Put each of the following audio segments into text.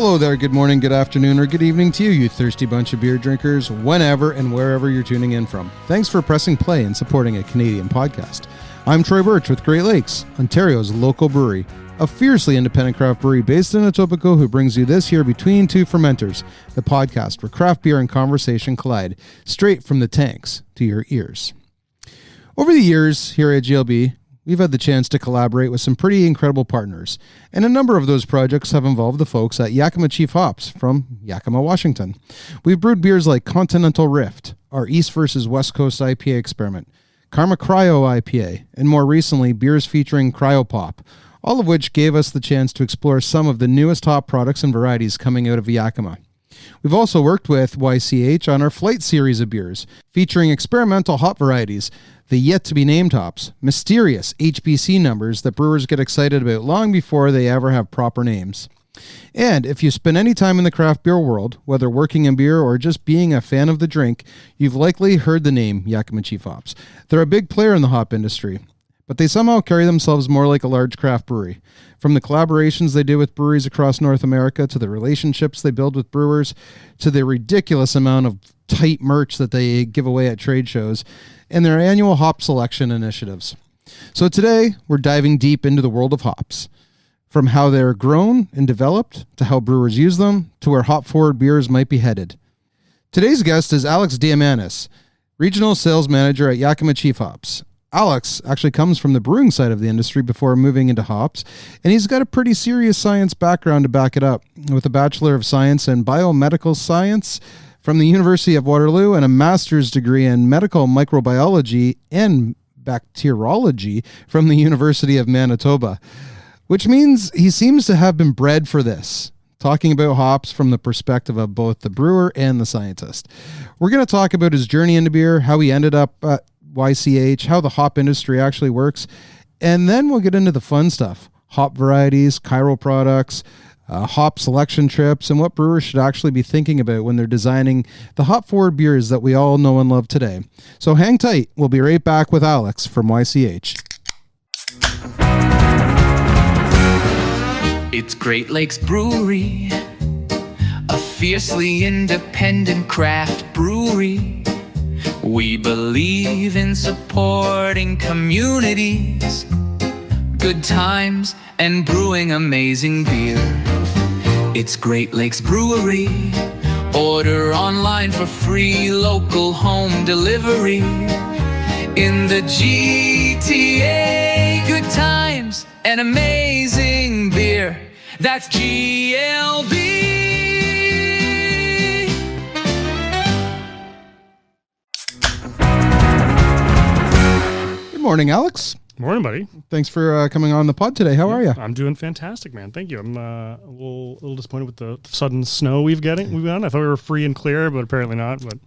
Hello there, good morning, good afternoon, or good evening to you, you thirsty bunch of beer drinkers, whenever and wherever you're tuning in from. Thanks for pressing play and supporting a Canadian podcast. I'm Troy Birch with Great Lakes, Ontario's local brewery, a fiercely independent craft brewery based in Etobicoke who brings you this here Between Two Fermenters, the podcast where craft beer and conversation collide, straight from the tanks to your ears. Over the years here at GLB, we've had the chance to collaborate with some pretty incredible partners, and a number of those projects have involved the folks at Yakima Chief Hops from Yakima, Washington. We've brewed beers like Continental Rift, our East versus West Coast IPA experiment, Karma Cryo IPA, and more recently, beers featuring Cryo Pop, all of which gave us the chance to explore some of the newest hop products and varieties coming out of Yakima. We've also worked with YCH on our Flight series of beers, featuring experimental hop varieties, the yet-to-be-named hops, mysterious HBC numbers that brewers get excited about long before they ever have proper names. And if you spend any time in the craft beer world, whether working in beer or just being a fan of the drink, you've likely heard the name Yakima Chief Hops. They're a big player in the hop industry, but they somehow carry themselves more like a large craft brewery. From the collaborations they do with breweries across North America, to the relationships they build with brewers, to the ridiculous amount of tight merch that they give away at trade shows, and their annual hop selection initiatives. So today, we're diving deep into the world of hops, from how they're grown and developed, to how brewers use them, to where hop-forward beers might be headed. Today's guest is Alex Diamandas, Regional Sales Manager at Yakima Chief Hops. Alex actually comes from the brewing side of the industry before moving into hops, and he's got a pretty serious science background to back it up, with a Bachelor of Science in Biomedical Science from the University of Waterloo and a master's degree in medical microbiology and bacteriology from the University of Manitoba, which means he seems to have been bred for this, talking about hops from the perspective of both the brewer and the scientist. We're going to talk about his journey into beer, how he ended up at YCH, how the hop industry actually works, and then we'll get into the fun stuff, hop varieties, Cryo products, hop selection trips, and what brewers should actually be thinking about when they're designing the hop-forward beers that we all know and love today. So hang tight. We'll be right back with Alex from YCH. It's Great Lakes Brewery, a fiercely independent craft brewery. We believe in supporting communities, good times, and brewing amazing beer. It's Great Lakes Brewery. Order online for free local home delivery. In the GTA, good times and amazing beer. That's GLB. Good morning, Alex. Morning, buddy. Thanks for coming on the pod today. How are you? I'm doing fantastic, man. Thank you. I'm a little disappointed with the sudden snow we've gotten. I thought we were free and clear, but apparently not. But,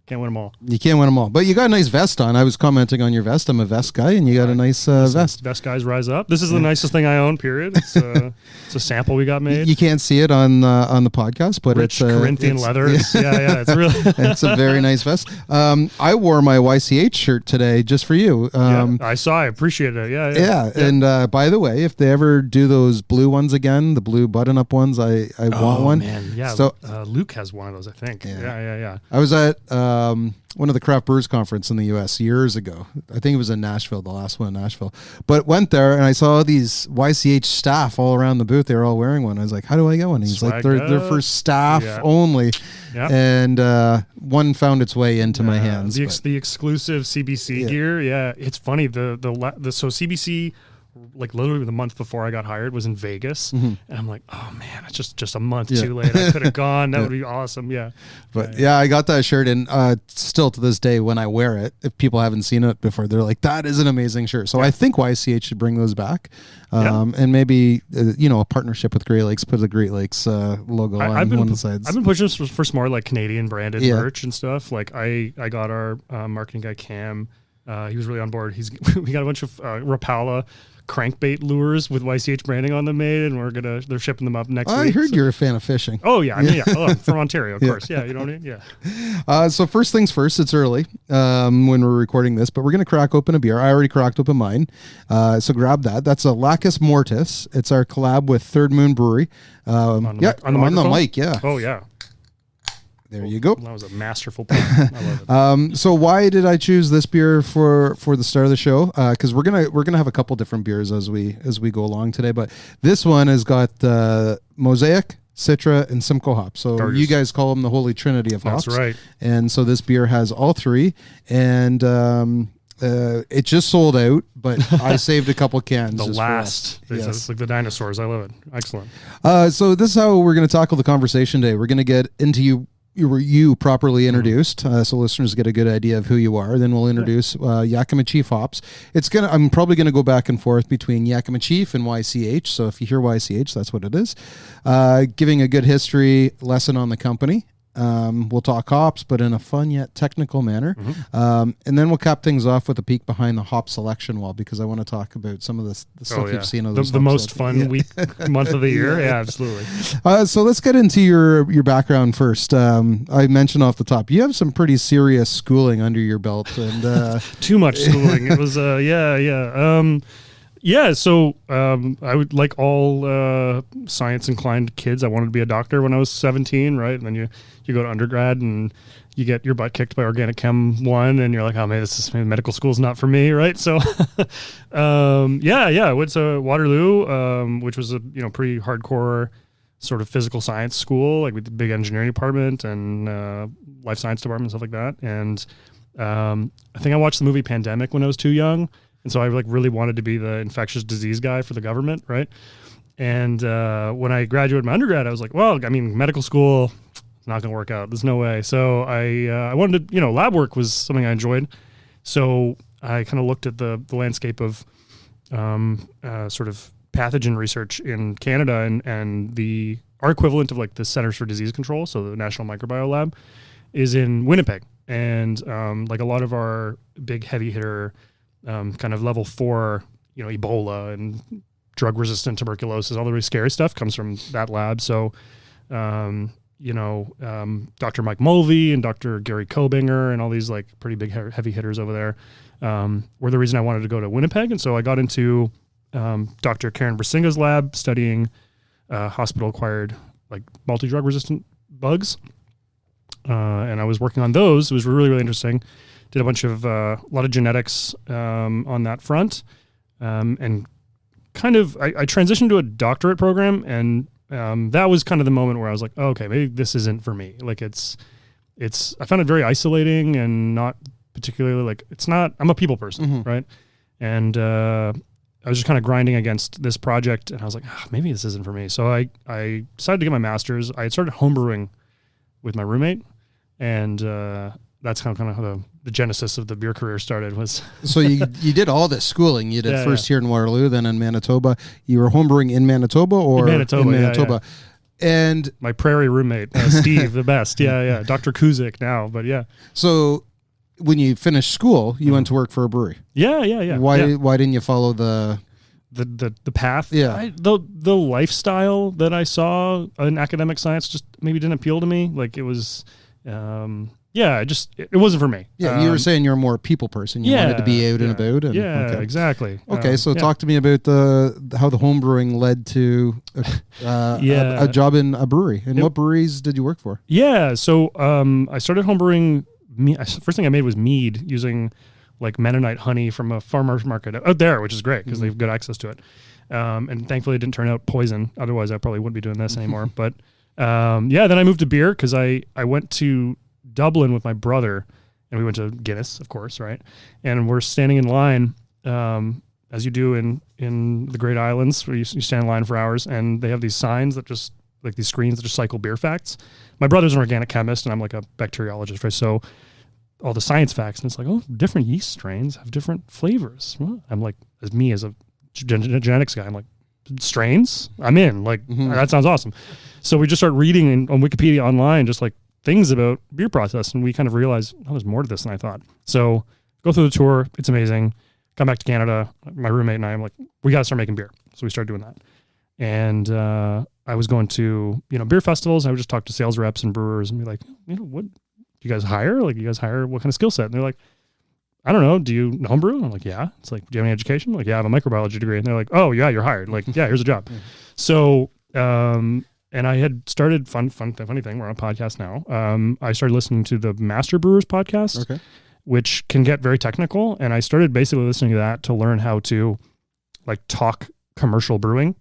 can't win them all. You can't win them all. But you got a nice vest on. I was commenting on your vest. I'm a vest guy, and you got a nice vest. Vest guys rise up. This is the nicest thing I own, period. It's a sample we got made. You can't see it on the podcast, but Rich it's Corinthian leather. It's it's really it's a very nice vest. I wore my YCH shirt today just for you. I saw. I appreciate it. Yeah. And by the way, if they ever do those blue ones again, the blue button-up ones, I want one. Man. Yeah. So Luke has one of those, I think. Yeah. I was at one of the craft brewers conference in the U.S. years ago. I think it was in Nashville, the last one in Nashville. But went there and I saw these YCH staff all around the booth. They were all wearing one. I was like, how do I get one? And he's like, they're for staff only. Yep. And one found its way into my hands. The exclusive CBC gear. Yeah, it's funny. So CBC, like literally the month before I got hired, was in Vegas, and I'm like, oh man, it's just a month too late. I could have gone. That would be awesome. Yeah, but I got that shirt, and still to this day, when I wear it, if people haven't seen it before, they're like, that is an amazing shirt. So I think YCH should bring those back, and maybe a partnership with Great Lakes, put the Great Lakes logo on one of the sides. I've been pushing for some more like Canadian branded merch and stuff. Like I got our marketing guy Cam. He was really on board. We got a bunch of Rapala crankbait lures with YCH branding on them made, and they're shipping them up next week. I heard you're a fan of fishing. Oh yeah, I mean, yeah. Oh, I'm from Ontario, of course. Yeah, you know what I mean? Yeah. So first things first, it's early when we're recording this, but we're going to crack open a beer. I already cracked open mine. So grab that. That's a Lacus Mortis. It's our collab with Third Moon Brewery. On the mic, yeah. Oh yeah. There you go. That was a masterful point. I love it. So why did I choose this beer for the start of the show? Because we're gonna have a couple different beers as we go along today. But this one has got Mosaic, Citra, and Simcoe hops. So Gorgeous. you guys call them the Holy Trinity of hops. That's right. And so this beer has all three, and it just sold out. But I saved a couple cans. The just last. for us. Yes. It's like the dinosaurs. I love it. Excellent. So this is how we're going to tackle the conversation today. We're going to get into you properly introduced, so listeners get a good idea of who you are. Then we'll introduce Yakima Chief Hops. I'm probably gonna go back and forth between Yakima Chief and YCH. So if you hear YCH, that's what it is. Giving a good history lesson on the company. We'll talk hops, but in a fun yet technical manner. And then we'll cap things off with a peek behind the hop selection wall, because I want to talk about some of the stuff you've seen. The most fun month of the year. Yeah, absolutely. So let's get into your background first. I mentioned off the top, you have some pretty serious schooling under your belt, and too much schooling. It was so I would, like all science inclined kids, I wanted to be a doctor when I was 17, right? And then you go to undergrad and you get your butt kicked by Organic Chem 1, and you're like, oh man, medical school's not for me, right? So I went to Waterloo, which was a pretty hardcore sort of physical science school, like with the big engineering department and life science department, stuff like that. And I think I watched the movie Pandemic when I was too young. And so I really wanted to be the infectious disease guy for the government, right? And when I graduated my undergrad, I was like, well, I mean, medical school, it's not going to work out. There's no way. So I wanted to, lab work was something I enjoyed. So I kind of looked at the landscape of sort of pathogen research in Canada, and our equivalent of like the Centers for Disease Control, so the National Microbiology Lab, is in Winnipeg. And like a lot of our big heavy hitter kind of level 4, Ebola and drug-resistant tuberculosis, all the really scary stuff comes from that lab. So, Dr. Mike Mulvey and Dr. Gary Kobinger and all these like pretty big heavy hitters over there were the reason I wanted to go to Winnipeg. And so I got into Dr. Karen Brasinga's lab studying hospital-acquired like multi-drug resistant bugs. And I was working on those. It was really, really interesting. Did a bunch of a lot of genetics on that front, and kind of I transitioned to a doctorate program, and that was kind of the moment where I was like, oh, okay, maybe this isn't for me. Like it's I found it very isolating and not particularly like I'm a people person, right? And I was just kind of grinding against this project, and I was like, maybe this isn't for me. So I decided to get my master's. I had started homebrewing with my roommate, and that's kind of how the genesis of the beer career started. Was so you did all this schooling. You did first here in Waterloo, then in Manitoba. You were homebrewing in Manitoba or in Manitoba. Yeah. And my prairie roommate, Steve, the best. Yeah. Dr. Kuzik now, but yeah. So when you finished school, you went to work for a brewery. Yeah. Why didn't you follow the path? Yeah. The lifestyle that I saw in academic science just maybe didn't appeal to me. Like it was, it wasn't for me. Yeah, you were saying you're a more people person. You wanted to be out and about. And, exactly. Okay, so talk to me about how the home brewing led to a job in a brewery. And what breweries did you work for? Yeah, so I started home brewing. First thing I made was mead using like Mennonite honey from a farmer's market out there, which is great because they have good access to it. And thankfully it didn't turn out poison. Otherwise I probably wouldn't be doing this anymore. But then I moved to beer because I went to Dublin with my brother, and we went to Guinness, of course, right? And we're standing in line, as you do in the Great Islands, where you stand in line for hours, and they have these signs that just, like these screens that just cycle beer facts. My brother's an organic chemist, and I'm like a bacteriologist, right? So all the science facts, and it's like, oh, different yeast strains have different flavors. Well, I'm like, as a genetics guy, I'm like, strains? I'm in. Like, that sounds awesome. So we just start reading on Wikipedia online, just like, things about beer process, and we kind of realized, there's more to this than I thought. So go through the tour. It's amazing. come back to Canada. My roommate and I, I'm like, we got to start making beer. So we started doing that. And I was going to, beer festivals. I would just talk to sales reps and brewers and be like, what do you guys hire? Like, you guys hire what kind of skill set? And they're like, I don't know. Do you homebrew? I'm like, yeah. It's like, do you have any education? I'm like, yeah, I have a microbiology degree. And they're like, oh yeah, you're hired. Like, yeah, here's a job. So, and I had started funny thing. We're on a podcast now. I started listening to the Master Brewers podcast, which can get very technical. And I started basically listening to that to learn how to like talk commercial brewing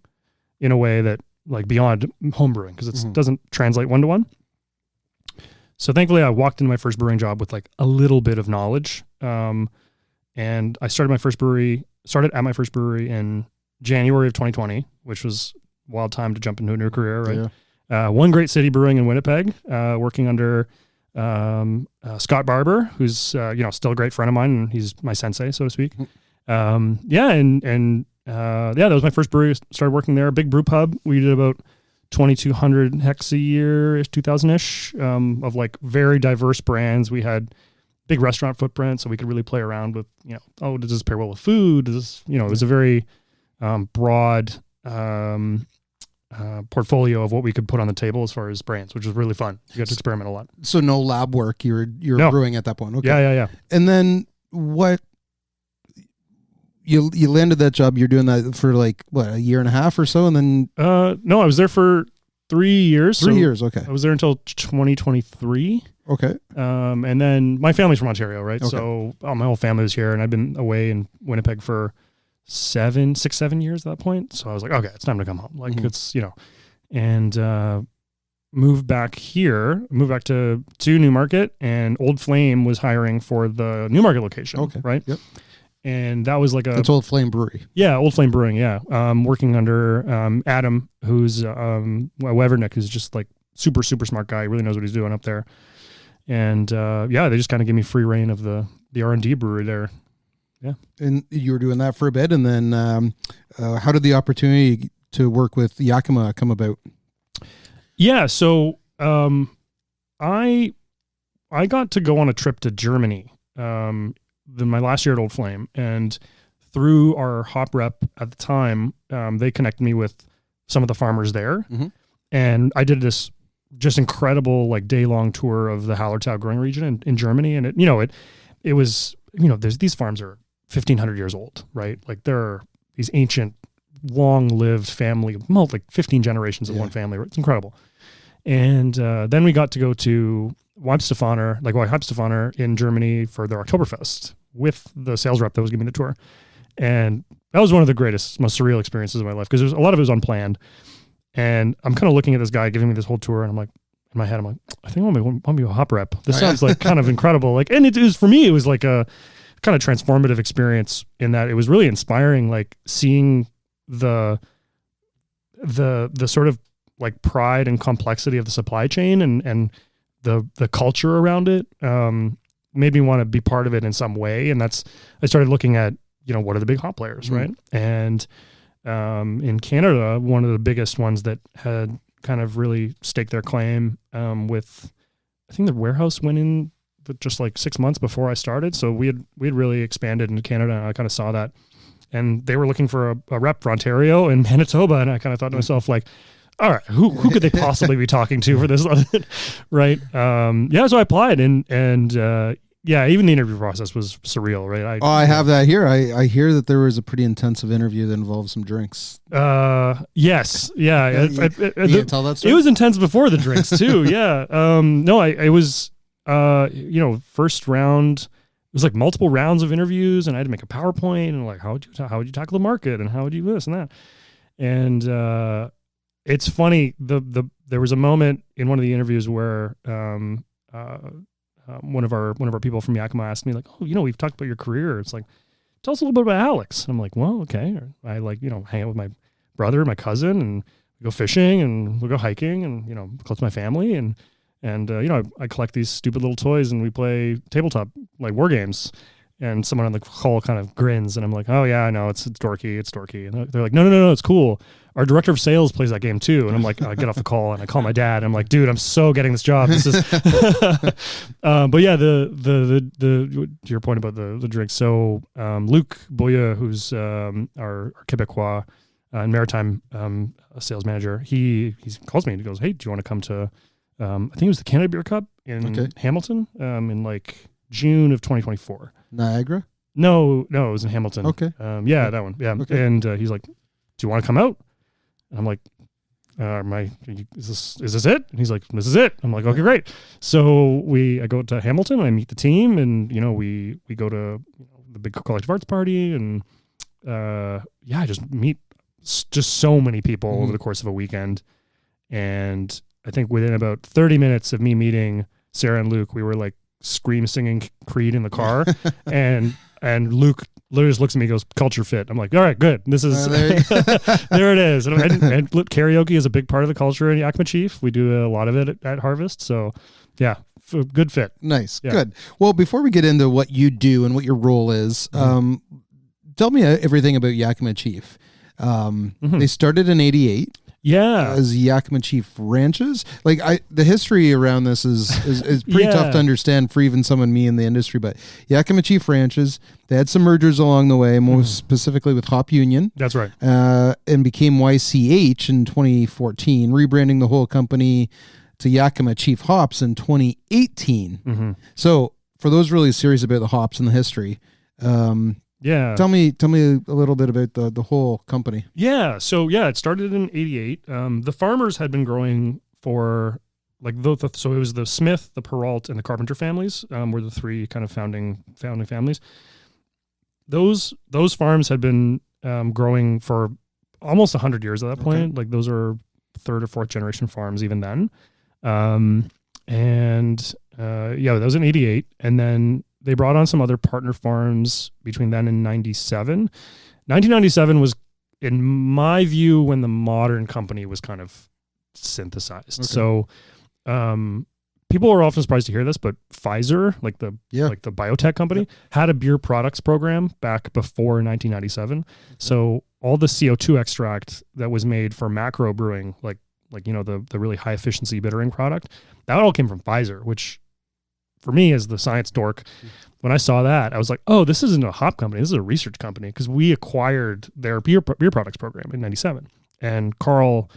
in a way that like beyond home brewing, because it doesn't translate one-to-one. So thankfully I walked into my first brewing job with like a little bit of knowledge. And I started at my first brewery in January of 2020, which was a wild time to jump into a new career, right? Yeah. One Great City Brewing in Winnipeg, working under Scott Barber, who's still a great friend of mine, and he's my sensei, so to speak. That was my first brewery. Started working there. Big brew pub. We did about 2,200 hex a year, 2,000-ish, of like very diverse brands. We had big restaurant footprint, so we could really play around with, does this pair well with food? Does this, it was a very broad portfolio of what we could put on the table as far as brands, which was really fun. You got to experiment a lot. So no lab work. You're brewing at that point. Okay. Yeah. And then what? You landed that job. You're doing that for like what, a year and a half or so, and then no, I was there for 3 years. 3 years, okay. I was there until 2023. Okay. And then my family's from Ontario, right? Okay. So my whole family was here, and I've been away in Winnipeg for 7 years at that point. So I was like, okay, it's time to come home. Like it's and moved back to Newmarket, and Old Flame was hiring for the Newmarket location. Okay. Right. Yep. And that was like That's Old Flame Brewery. Yeah, Old Flame Brewing, yeah. Working under Adam, who's Wevernick, who's just like super, super smart guy. He really knows what he's doing up there. And they just kind of gave me free reign of the R&D brewery there. Yeah. And you were doing that for a bit, and then how did the opportunity to work with Yakima come about? Yeah, so I got to go on a trip to Germany my last year at Old Flame, and through our hop rep at the time, they connected me with some of the farmers there, and I did this just incredible like day-long tour of the Hallertau growing region in Germany, and it was these farms are 1,500 years old, right? Like there are these ancient, long-lived family, like 15 generations of one family. It's incredible. And then we got to go to Weibstephaner in Germany for their Oktoberfest with the sales rep that was giving me the tour. And that was one of the greatest, most surreal experiences of my life, because a lot of it was unplanned. And I'm kind of looking at this guy giving me this whole tour, and I'm like, in my head, I'm like, I think I want to be a hop rep. This sounds like kind of incredible. Like, and it was, for me, it was like a kind of transformative experience in that it was really inspiring, like seeing the sort of like pride and complexity of the supply chain and the culture around it made me want to be part of it in some way. And I started looking at, what are the big hop players, right? And in Canada, one of the biggest ones that had kind of really staked their claim with, I think the warehouse went in just like 6 months before I started. So we had really expanded into Canada, and I kind of saw that. And they were looking for a rep for Ontario and Manitoba, and I kind of thought to myself, like, all right, who could they possibly be talking to for this? Right. So I applied, and even the interview process was surreal, right? I have that here. I hear that there was a pretty intensive interview that involved some drinks. Yes. Yeah. You tell that story? It was intense before the drinks too. Yeah. It was, first round, it was like multiple rounds of interviews, and I had to make a PowerPoint, and like, how would you tackle the market, and how would you this and that? And, it's funny. There was a moment in one of the interviews where one of our people from Yakima asked me, like, "Oh, we've talked about your career. It's like, tell us a little bit about Alex." And I'm like, "Well, okay." I hang out with my brother, my cousin, and we go fishing, and we'll go hiking, and close to my family, and I collect these stupid little toys, and we play tabletop like war games. and someone on the call kind of grins, and I'm like, oh yeah, I know it's dorky. And they're like, no, it's cool. Our director of sales plays that game too. And I'm like, I get off the call and I call my dad. And I'm like, dude, I'm so getting this job. This is, but yeah, to your point about the drinks. So, Luc Boya, who's, our Quebecois and maritime, sales manager, he calls me and he goes, hey, do you want to come to, I think it was the Canada Beer Cup in Hamilton, in like June of 2024. Niagara? No, it was in Hamilton. Okay. Yeah, that one. Yeah. Okay. And, he's like, do you want to come out? And I'm like, is this it? And he's like, this is it. I'm like, okay, great. So I go to Hamilton, I meet the team, and we go to the big collective arts party, and I just meet just so many people over the course of a weekend. And I think within about 30 minutes of me meeting Sarah and Luke, we were like scream singing Creed in the car, and Luke literally just looks at me and goes, culture fit. I'm like, all right, good. This is, there it is. And karaoke is a big part of the culture in Yakima Chief. We do a lot of it at Harvest. So yeah, good fit. Nice. Yeah. Good. Well, before we get into what you do and what your role is, tell me everything about Yakima Chief. They started in 88. Yeah, as Yakima Chief Ranches. Like the history around this is pretty tough to understand for even someone me in the industry. But Yakima Chief Ranches, they had some mergers along the way, most specifically with Hop Union. That's right, and became YCH in 2014, rebranding the whole company to Yakima Chief Hops in 2018. So for those really serious about the hops and the history, yeah. Tell me a little bit about the whole company. Yeah. So yeah, it started in 88. The farmers had been growing for so it was the Smith, the Perrault, and the Carpenter families, were the three kind of founding families. Those farms had been growing for almost 100 years at that point. Okay. Like those are third or fourth generation farms even then. That was in 88. And then they brought on some other partner farms between then and 97. 1997 was, in my view, when the modern company was kind of synthesized. Okay. So people are often surprised to hear this, but Pfizer, like the biotech company, had a beer products program back before 1997. So all the CO2 extract that was made for macro brewing, the really high efficiency bittering product, that all came from Pfizer, which for me as the science dork, when I saw that, I was like, oh, this isn't a hop company. This is a research company, because we acquired their beer products program in 97. And Carl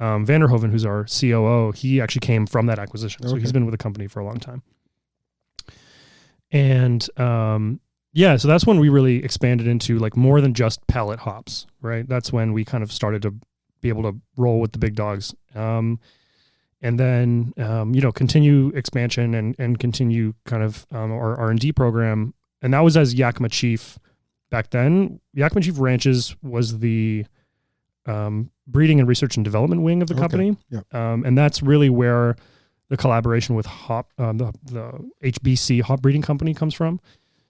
Vanderhoven, who's our COO, he actually came from that acquisition. Okay. So he's been with the company for a long time. And so that's when we really expanded into like more than just pellet hops, right? That's when we kind of started to be able to roll with the big dogs. And then, continue expansion and continue kind of our R&D program. And that was as Yakima Chief back then. Yakima Chief Ranches was the breeding and research and development wing of the company. Yeah. And that's really where the collaboration with the HBC hop breeding company comes from.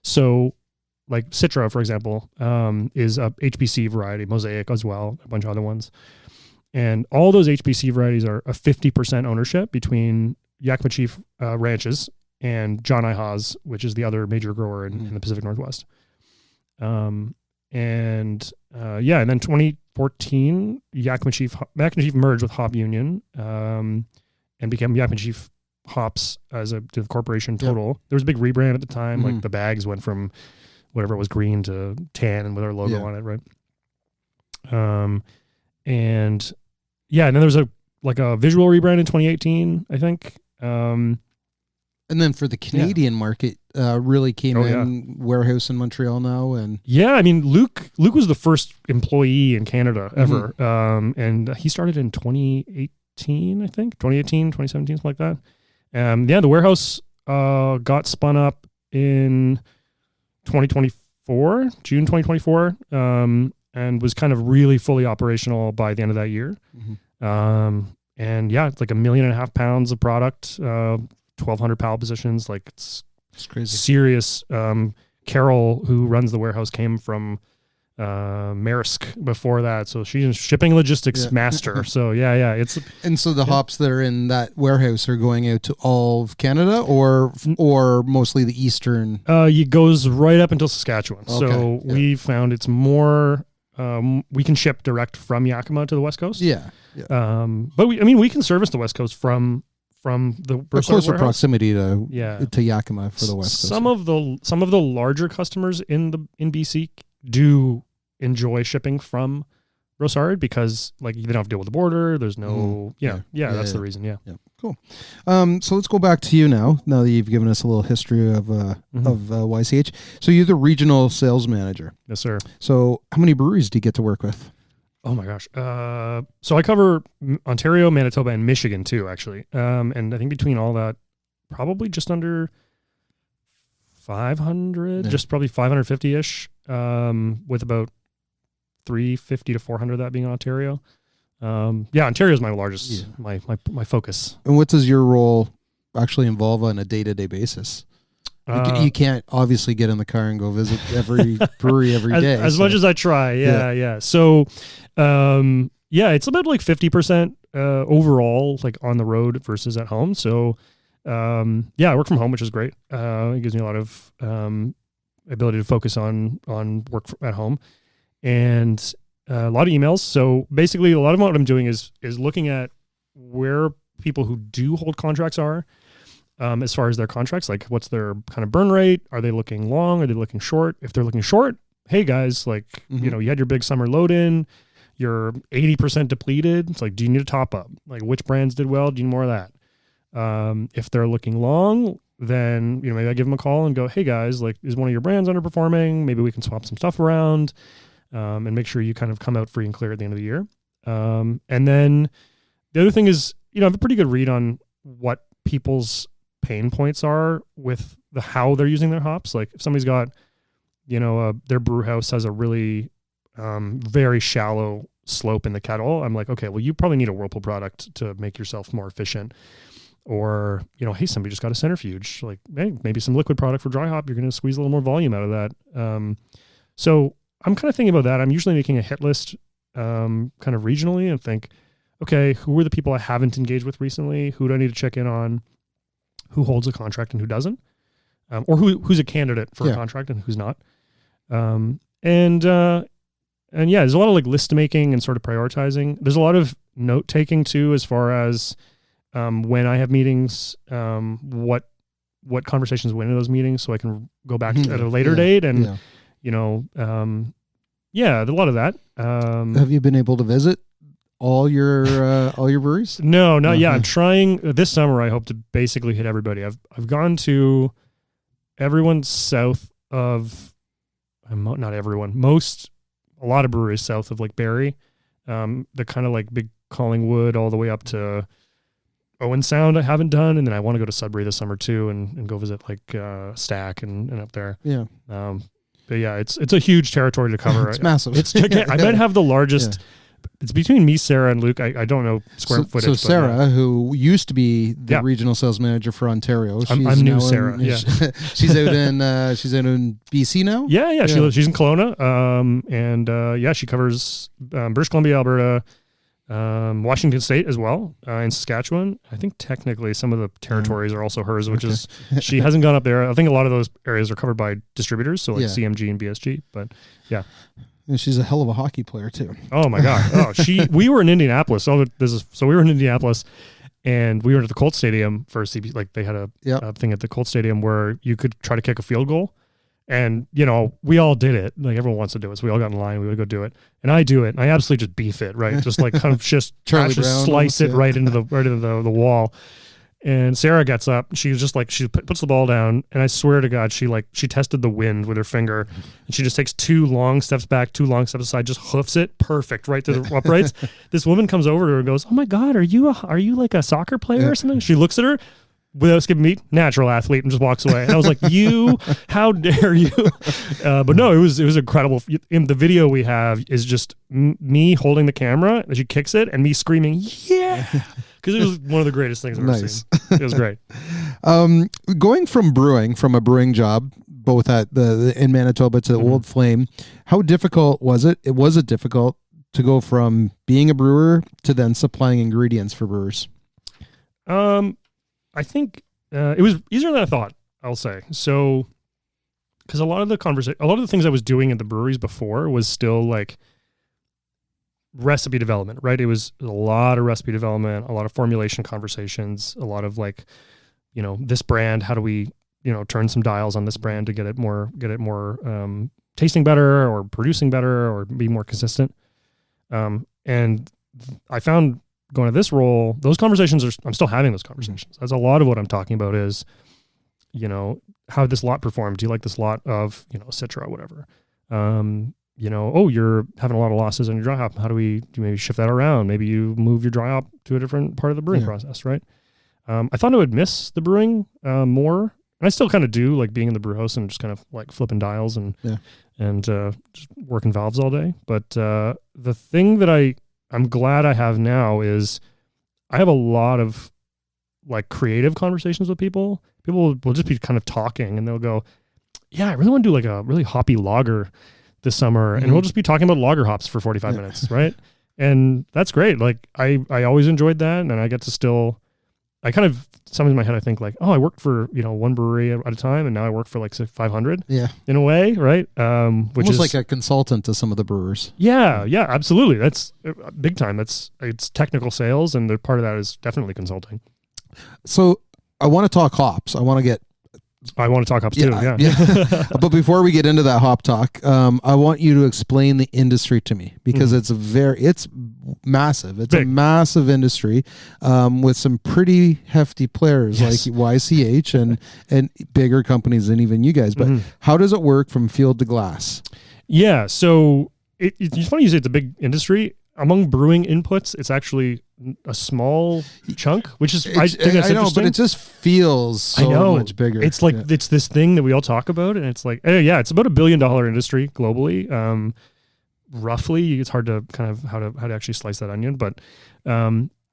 So like Citra, for example, is a HBC variety, Mosaic as well, a bunch of other ones. And all those HBC varieties are a 50% ownership between Yakima Chief Ranches and John I. Haas, which is the other major grower in the Pacific Northwest. And then 2014, Yakima Chief merged with Hop Union and became Yakima Chief Hops as a corporation total. Yep. There was a big rebrand at the time. Like the bags went from whatever was green to tan and with our logo on it, right? And then there was a visual rebrand in 2018, I think. And then for the Canadian market, really came warehouse in Montreal now. And I mean, Luke was the first employee in Canada ever. And he started in 2018, I think, 2017, something like that. The warehouse got spun up in 2024, June 2024. And was kind of really fully operational by the end of that year. It's like 1.5 million pounds of product, 1,200 pallet positions. Like it's crazy. Serious. Carol, who runs the warehouse, came from Maersk before that. So she's a shipping logistics master. So it's and so the hops that are in that warehouse are going out to all of Canada or mostly the eastern. It goes right up until Saskatchewan. Okay, So we found it's more. We can ship direct from Yakima to the West Coast. Yeah. But we can service the West Coast from the closer warehouse. Proximity to Yakima for the West Coast. Some of the larger customers in BC do enjoy shipping from Brossard because like you don't have to deal with the border. There's no that's the reason. Yeah. Cool. So let's go back to you now that you've given us a little history of YCH. So you're the regional sales manager. Yes, sir. So how many breweries do you get to work with? Oh my gosh. So I cover Ontario, Manitoba, and Michigan too, actually. And I think between all that, probably just under 500, just probably 550-ish, with about 350 to 400 that being Ontario. Ontario is my largest, my focus. And what does your role actually involve on a day-to-day basis? You can't obviously get in the car and go visit every brewery every day. As much as I try. Yeah. So, it's about like 50% overall, like on the road versus at home. So, I work from home, which is great. It gives me a lot of ability to focus on work at home, and a lot of emails. So basically, a lot of what I'm doing is looking at where people who do hold contracts are. As far as their contracts, like what's their kind of burn rate? Are they looking long? Are they looking short? If they're looking short, hey guys, like, you had your big summer load in, you're 80% depleted. It's like, do you need a top up? Like which brands did well? Do you need more of that? If they're looking long, then, maybe I give them a call and go, hey guys, like, is one of your brands underperforming? Maybe we can swap some stuff around, and make sure you kind of come out free and clear at the end of the year. And then the other thing is, I have a pretty good read on what people's pain points are with how they're using their hops. Like if somebody's got, their brew house has a really very shallow slope in the kettle, I'm like, okay, well, you probably need a Whirlpool product to make yourself more efficient. Or, hey, somebody just got a centrifuge. Like, hey, maybe some liquid product for dry hop. You're going to squeeze a little more volume out of that. So I'm kind of thinking about that. I'm usually making a hit list kind of regionally and think, okay, who are the people I haven't engaged with recently? Who do I need to check in on? Who holds a contract and who doesn't? Or who's a candidate for a contract and who's not? And there's a lot of like list making and sort of prioritizing. There's a lot of note taking too, as far as when I have meetings, what conversations went into those meetings, so I can go back at a later date and there's a lot of that. Have you been able to visit all your breweries? No, not yet. I'm trying this summer. I hope to basically hit everybody. I've gone to everyone south of, not everyone, a lot of breweries south of like Barrie, the kind of like big Collingwood all the way up to Owen Sound I haven't done, and then I want to go to Sudbury this summer too and go visit like Stack and up there. Yeah. But yeah, it's a huge territory to cover. It's massive. I might have the largest. It's between me, Sarah, and Luke. I don't know square footage. So Sarah, who used to be the regional sales manager for Ontario, I'm new Sarah. She's out in BC now. Yeah. She's in Kelowna. She covers British Columbia, Alberta, Washington State as well, in Saskatchewan. I think technically some of the territories are also hers, which is she hasn't gone up there. I think a lot of those areas are covered by distributors, so like CMG and BSG. But yeah. And she's a hell of a hockey player too. Oh my God! We were in Indianapolis. So we were in Indianapolis, and we were at the Colt Stadium for CB. Like they had a thing at the Colt Stadium where you could try to kick a field goal, and we all did it. Like everyone wants to do it, so we all got in line. We would go do it, and I do it, and I absolutely just beef it, right? Just like kind of just slice it right into the wall. And Sarah gets up. She's just like, she puts the ball down, and I swear to God, she tested the wind with her finger, and she just takes 2 long steps back, 2 long steps aside, just hoofs it perfect right to the uprights. This woman comes over to her and goes, "Oh my God, are you like a soccer player or something?" She looks at her without skipping beat, natural athlete, and just walks away. And I was like, how dare you? But no, it was incredible. In the video we have is just me holding the camera as she kicks it and me screaming, yeah, because it was one of the greatest things I've ever seen. It was great. Going from a brewing job both at in Manitoba to the Old Flame. How difficult was it? Was it difficult to go from being a brewer to then supplying ingredients for brewers? I think it was easier than I thought, I'll say. So, because a lot of the things I was doing at the breweries before was still like recipe development, right? It was a lot of recipe development, a lot of formulation conversations, a lot of like, this brand, how do we, turn some dials on this brand to get it more tasting better or producing better or be more consistent. And I found going to this role, those conversations I'm still having those conversations. That's a lot of what I'm talking about is, how did this lot perform? Do you like this lot of, Citra or whatever? You're having a lot of losses on your dry hop. How do you maybe shift that around? Maybe you move your dry hop to a different part of the brewing process, right? I thought I would miss the brewing more. And I still kind of do, like being in the brew house and just kind of like flipping dials and just working valves all day. But the thing that I'm glad I have now is I have a lot of like creative conversations with people. People will just be kind of talking and they'll go, yeah, I really want to do like a really hoppy lager this summer. And we'll just be talking about lager hops for 45 minutes. Right. And that's great. Like I always enjoyed that. And I get to I kind of, sometimes in my head, I think like, oh, I worked for, one brewery at a time. And now I work for like 500 in a way. Right. Which almost is like a consultant to some of the brewers. Yeah, absolutely. That's big time. It's technical sales. And the part of that is definitely consulting. So I want to talk hops. I want to talk hops too. Yeah. But before we get into that hop talk, I want you to explain the industry to me because it's massive. It's big. A massive industry with some pretty hefty players like YCH and bigger companies than even you guys. But how does it work from field to glass? Yeah. So it's funny you say it's a big industry. Among brewing inputs, it's actually a small chunk, which is I think that's interesting. But it just feels so much bigger. It's like it's this thing that we all talk about, and it's like it's about $1 billion industry globally. Roughly, it's hard to kind of how to actually slice that onion, but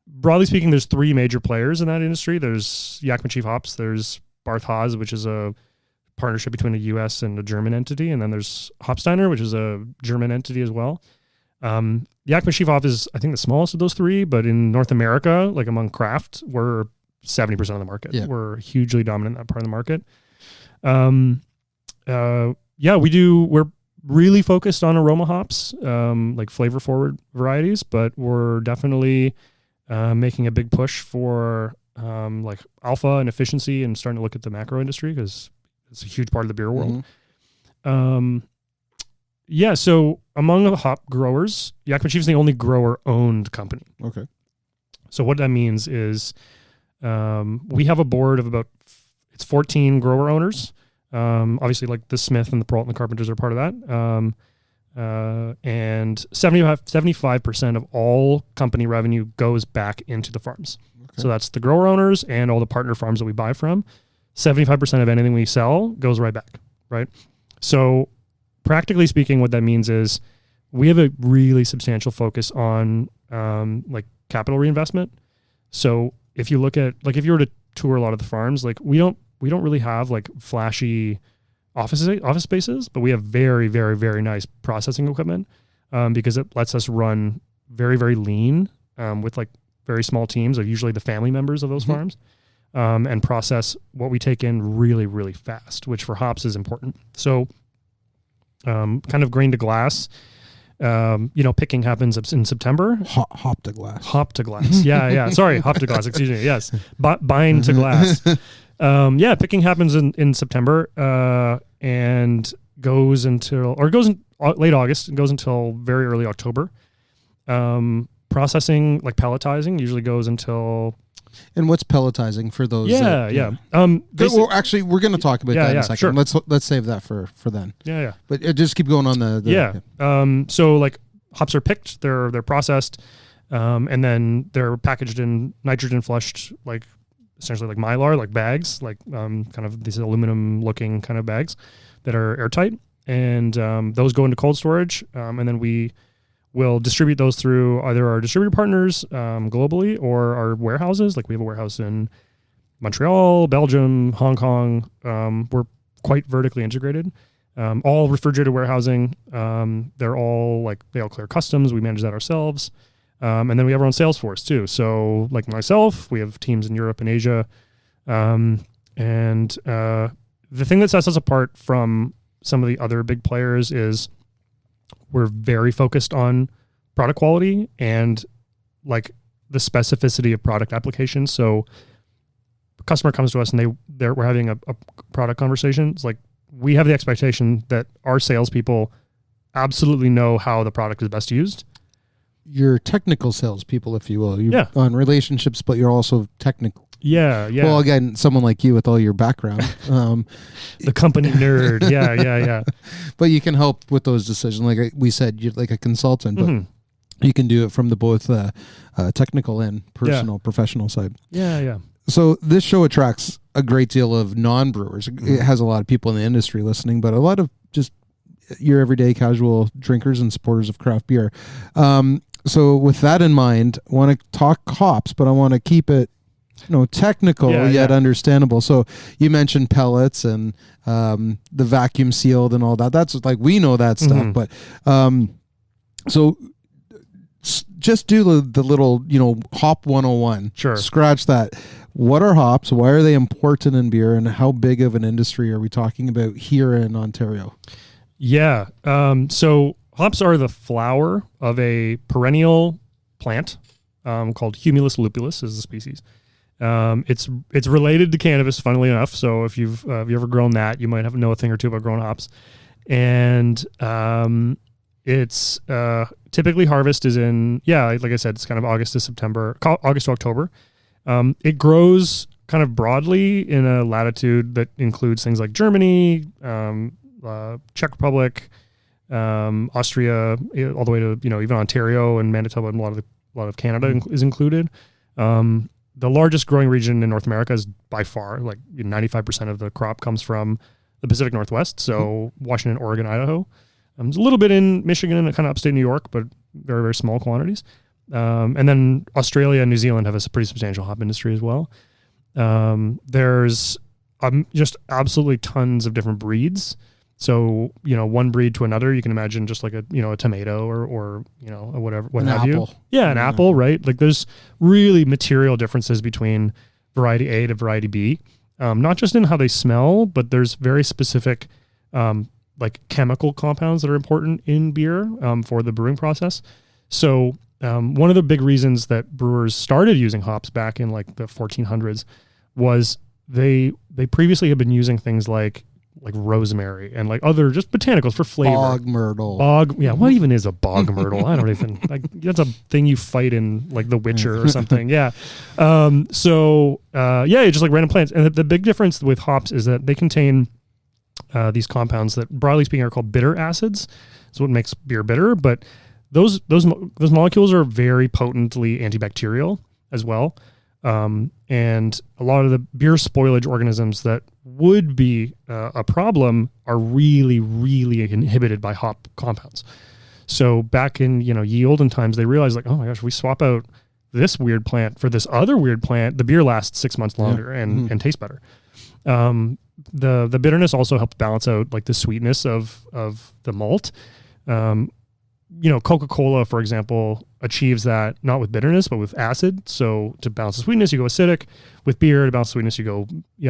broadly speaking, there's three major players in that industry. There's Yakima Chief Hops, there's Barth Haas, which is a partnership between a U.S. and a German entity, and then there's Hopsteiner, which is a German entity as well. Yakima Chief Hops is, I think, the smallest of those three, but in North America, like among craft, we're 70% of the market. Yeah. We're hugely dominant in that part of the market. We're really focused on aroma hops, like flavor forward varieties, but we're definitely making a big push for like alpha and efficiency and starting to look at the macro industry because it's a huge part of the beer world. So among the hop growers, Yakima Chief is the only grower-owned company. Okay. So what that means is we have a board of about 14 grower owners. Obviously, like the Smith and the Peralt and the Carpenters are part of that. And 75% of all company revenue goes back into the farms. Okay. So that's the grower owners and all the partner farms that we buy from. 75% of anything we sell goes right back, right? So practically speaking, what that means is we have a really substantial focus on like capital reinvestment. So if you look at, like, if you were to tour a lot of the farms, like we don't really have like flashy office spaces, but we have very, very, very nice processing equipment because it lets us run very, very lean with like very small teams of usually the family members of those farms and process what we take in really, really fast, which for hops is important. So kind of grain to glass, picking happens in September. Hop to glass. Hop to glass. Yeah. Sorry, hop to glass. Excuse me. Yes. Bind to glass. Picking happens in September and goes until late August and goes until very early October. Processing, like pelletizing, usually goes until. And what's pelletizing for those? Well, actually, we're going to talk about that in a second. Sure. Let's save that for then. But just keep going on the So like hops are picked, they're processed, and then they're packaged in nitrogen flushed, like essentially like Mylar, like bags, like kind of these aluminum looking kind of bags that are airtight, and those go into cold storage, and then we'll distribute those through either our distributor partners globally or our warehouses. Like we have a warehouse in Montreal, Belgium, Hong Kong. We're quite vertically integrated. All refrigerated warehousing. They're all they all clear customs. We manage that ourselves. And then we have our own sales force too. So like myself, we have teams in Europe and Asia. And the thing that sets us apart from some of the other big players is we're very focused on product quality and like the specificity of product applications. So a customer comes to us and we're having a product conversation. It's like, we have the expectation that our salespeople absolutely know how the product is best used. You're technical salespeople, if you will. You're on relationships, but you're also technical. Yeah. Well, again, someone like you with all your background. The company nerd. Yeah. But you can help with those decisions. Like we said, you're like a consultant, but you can do it from the both technical and personal, professional side. Yeah. So this show attracts a great deal of non-brewers. It has a lot of people in the industry listening, but a lot of just your everyday casual drinkers and supporters of craft beer. So with that in mind, I want to talk hops, but I want to keep it technical yet understandable. So you mentioned pellets and the vacuum sealed and all that. That's like, we know that stuff, but so just do the little, hop 101. Sure. Scratch that. What are hops? Why are they important in beer? And how big of an industry are we talking about here in Ontario? Yeah. So hops are the flower of a perennial plant called Humulus lupulus is the species. It's related to cannabis, funnily enough. So if you've ever grown that, you might know a thing or two about growing hops. And it's typically harvest is in, like I said, it's kind of August to October. It grows kind of broadly in a latitude that includes things like Germany, Czech Republic, Austria, all the way to even Ontario and Manitoba, and a lot of Canada is included. The largest growing region in North America is by far 95% of the crop comes from the Pacific Northwest. So Washington, Oregon, Idaho. There's a little bit in Michigan and kind of upstate New York, but very, very small quantities. And then Australia and New Zealand have a pretty substantial hop industry as well. There's just absolutely tons of different breeds. So, one breed to another, you can imagine just like a tomato or whatever, what have you. Yeah, an apple, right? Like there's really material differences between variety A to variety B. Not just in how they smell, but there's very specific chemical compounds that are important in beer for the brewing process. So one of the big reasons that brewers started using hops back in the 1400s was they previously had been using things like rosemary and other just botanicals for flavor. Bog myrtle. What even is a bog myrtle? I don't even that's a thing you fight in The Witcher or something. Yeah. Just random plants. And the big difference with hops is that they contain these compounds that broadly speaking are called bitter acids. That's what makes beer bitter, but those molecules are very potently antibacterial as well. And a lot of the beer spoilage organisms that would be a problem are really, really inhibited by hop compounds. So back in, ye olden times, they realized oh my gosh, we swap out this weird plant for this other weird plant, the beer lasts 6 months longer and tastes better. The bitterness also helps balance out the sweetness of the malt. Coca-Cola, for example, achieves that not with bitterness, but with acid. So to balance the sweetness, you go acidic. With beer, to balance the sweetness, you go,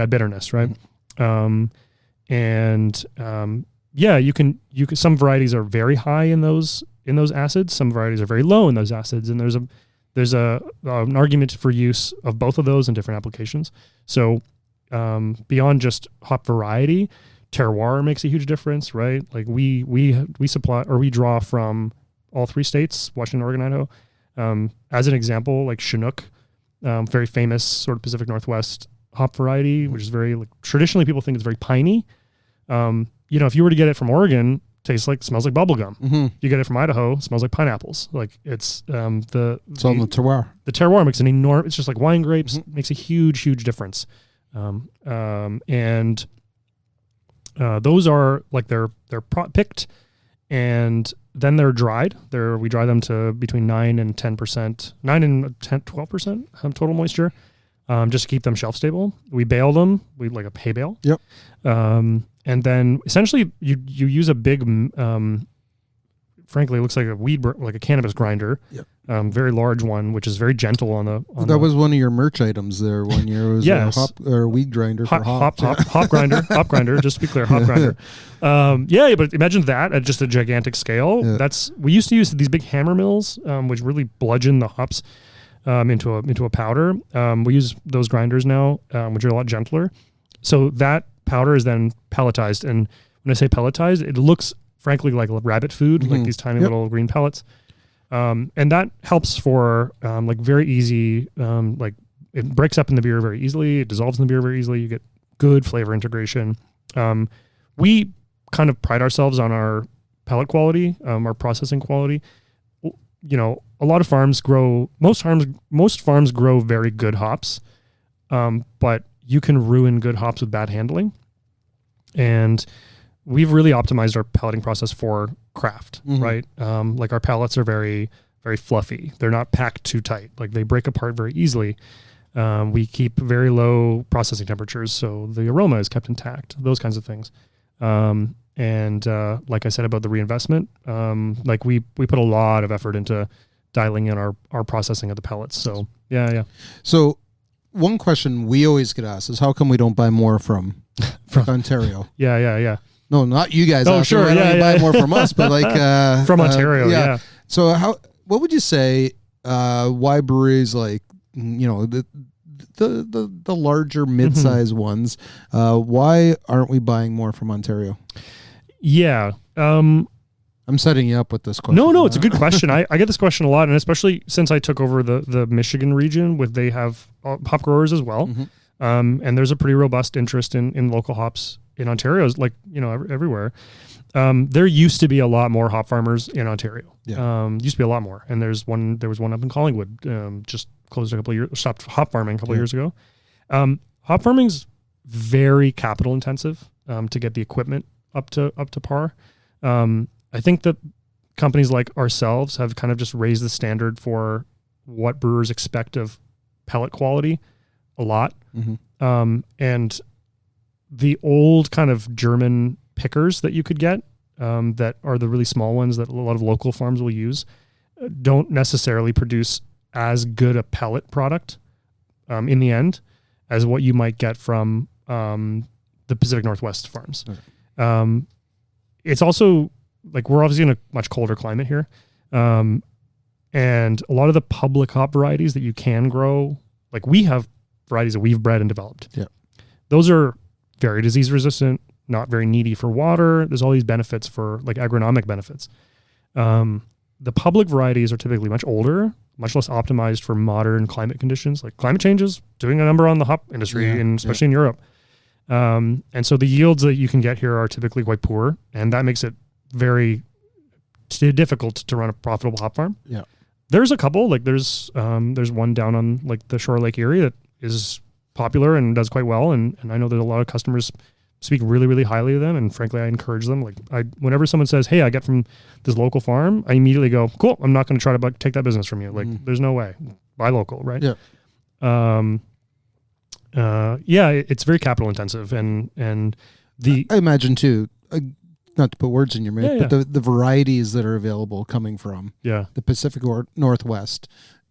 bitterness, right? You can, some varieties are very high in those acids. Some varieties are very low in those acids. And there's an argument for use of both of those in different applications. So, beyond just hop variety, terroir makes a huge difference, right? We supply or we draw from all three states, Washington, Oregon, Idaho. As an example, Chinook, very famous sort of Pacific Northwest hop variety, which is very traditionally people think it's very piney. If you were to get it from Oregon, smells like bubble gum. Mm-hmm. You get it from Idaho, smells like pineapples. It's on the terroir. The terroir makes an enormous. It's just like wine grapes, makes a huge difference. Those are they're picked and then they're dried. We dry them to between 9 and 12% total moisture, just to keep them shelf stable. We bale them. We a hay bale. Yep. And then essentially you use a big, frankly, it looks like like a cannabis grinder, very large one, which is very gentle on the. That was one of your merch items there one year. It was a hop or weed grinder for hops. Hop grinder, hop grinder. Just to be clear, hop grinder. But imagine that at just a gigantic scale. Yeah. We used to use these big hammer mills, which really bludgeon the hops into a powder. We use those grinders now, which are a lot gentler. So that powder is then pelletized, and when I say pelletized, it looks frankly like rabbit food, like these tiny little green pellets, and that helps for like very easy, like it breaks up in the beer very easily, it dissolves in the beer very easily, you get good flavor integration. We kind of pride ourselves on our pellet quality, our processing quality. You know, a lot of farms grow, most farms grow very good hops, but you can ruin good hops with bad handling. And we've really optimized our pelleting process for craft, right? Like our pellets are very, very fluffy. They're not packed too tight. Like they break apart very easily. We keep very low processing temperatures, so the aroma is kept intact, those kinds of things. And like I said about the reinvestment, like we put a lot of effort into dialing in our processing of the pellets. So yeah. So one question we always get asked is how come we don't buy more from Ontario? Yeah. No, not you guys. Oh, sure. Why don't you buy more from us? But like from Ontario. Yeah. So what would you say? Why breweries like the larger mid-size ones? Why aren't we buying more from Ontario? Yeah. I'm setting you up with this question. No, it's a good question. I get this question a lot, and especially since I took over the Michigan region, they have hop growers as well. And there's a pretty robust interest in local hops in Ontario, like, everywhere. There used to be a lot more hop farmers in Ontario. Yeah. Used to be a lot more. And there was one up in Collingwood, just closed a couple of years, stopped hop farming a couple of years ago. Hop farming's very capital intensive, to get the equipment up to par. I think that companies like ourselves have kind of just raised the standard for what brewers expect of pellet quality a lot. And the old kind of German pickers that you could get, that are the really small ones that a lot of local farms will use, don't necessarily produce as good a pellet product in the end as what you might get from the Pacific Northwest farms. Okay. It's also like we're obviously in a much colder climate here. And a lot of the public hop varieties that you can grow, like we have varieties that we've bred and developed. Yeah. Those are very disease resistant, not very needy for water. There's all these benefits for like agronomic benefits. The public varieties are typically much older, much less optimized for modern climate conditions. Like climate change is doing a number on the hop industry, and especially in Europe. And so the yields that you can get here are typically quite poor, and that makes it very difficult to run a profitable hop farm. Yeah. There's a couple, like there's one down on like the Shore Lake Erie that is popular and does quite well. And I know there's a lot of customers speak really, really highly of them. And frankly, I encourage them. Like whenever someone says, hey, I get from this local farm, I immediately go, cool. I'm not going to try to take that business from you. Like there's no way. Buy local. Right. Yeah. It's very capital intensive. And I imagine too, not to put words in your mouth, but the varieties that are available coming from the Pacific Northwest,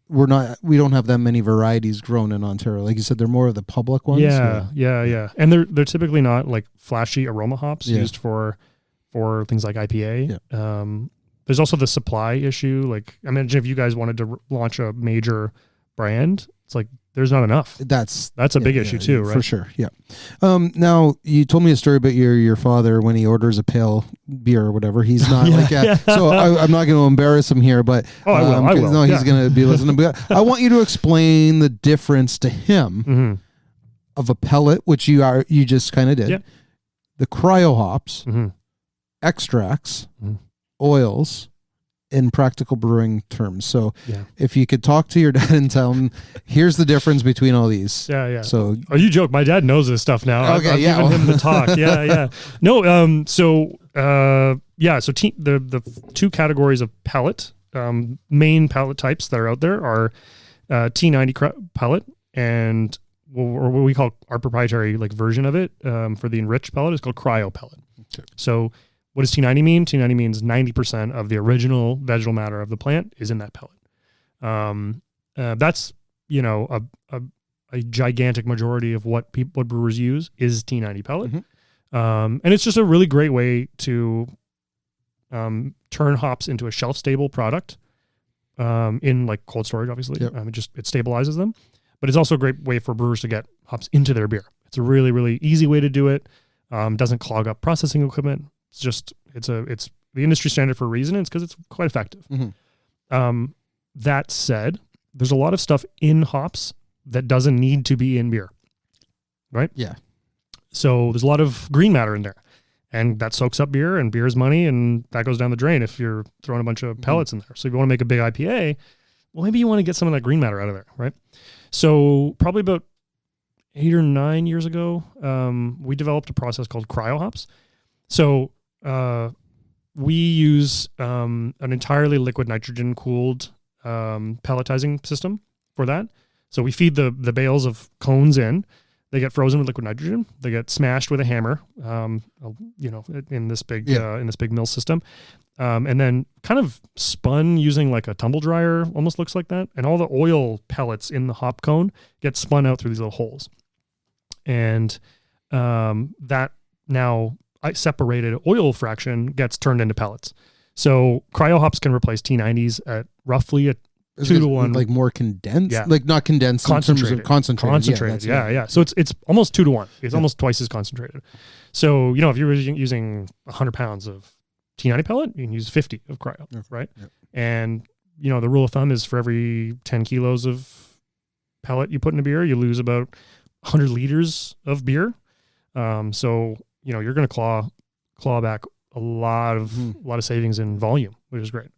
we don't have that many varieties grown in Ontario. Like you said, they're more of the public ones. Yeah. And they're typically not like flashy aroma hops used for things like IPA. Yeah. There's also the supply issue. Like imagine if you guys wanted to launch a major brand, it's like there's not enough. That's a big issue too, right? For sure. Yeah. Now you told me a story about your father when he orders a pale beer or whatever. He's not so I'm not going to embarrass him here, but I will. No, he's going to be listening. But I want you to explain the difference to him of a pellet, which you just kind of did, the cryo hops, extracts, oils, in practical brewing terms. So if you could talk to your dad and tell him, here's the difference between all these. Yeah. So you joke. My dad knows this stuff now. Okay, I've given him the talk. Yeah. No. So the two categories of pellet, main pellet types that are out there are T90 pellet and or what we call our proprietary like version of it for the enriched pellet is called Cryo pellet. Okay. So what does T90 mean? T90 means 90% of the original vegetal matter of the plant is in that pellet. That's, a gigantic majority of what brewers use is T90 pellet. And it's just a really great way to turn hops into a shelf-stable product in like cold storage, obviously. Yep. It stabilizes them. But it's also a great way for brewers to get hops into their beer. It's a really, really easy way to do it. Doesn't clog up processing equipment. It's the industry standard for a reason. It's because it's quite effective. That said, there's a lot of stuff in hops that doesn't need to be in beer, right? Yeah. So there's a lot of green matter in there, and that soaks up beer, and beer is money, and that goes down the drain if you're throwing a bunch of pellets in there. So if you want to make a big IPA, well, maybe you want to get some of that green matter out of there, right? So probably about 8 or 9 years ago, we developed a process called cryo hops. So we use an entirely liquid nitrogen cooled pelletizing system for that. So we feed the bales of cones in. They get frozen with liquid nitrogen. They get smashed with a hammer, in this big mill system, and then kind of spun using like a tumble dryer. Almost looks like that. And all the oil pellets in the hop cone get spun out through these little holes, and that now separated oil fraction gets turned into pellets. So cryo hops can replace T90s at roughly a 2 to 1, like more condensed, Yeah. like not condensed, Concentrated. in terms of concentrated. Yeah. So it's almost 2 to 1. It's almost twice as concentrated. So if you're using 100 pounds of T90 pellet, you can use 50 of cryo, right? Yep. And the rule of thumb is for every 10 kilos of pellet you put in a beer, you lose about 100 liters of beer. So you're going to claw back a lot of savings in volume, which is great.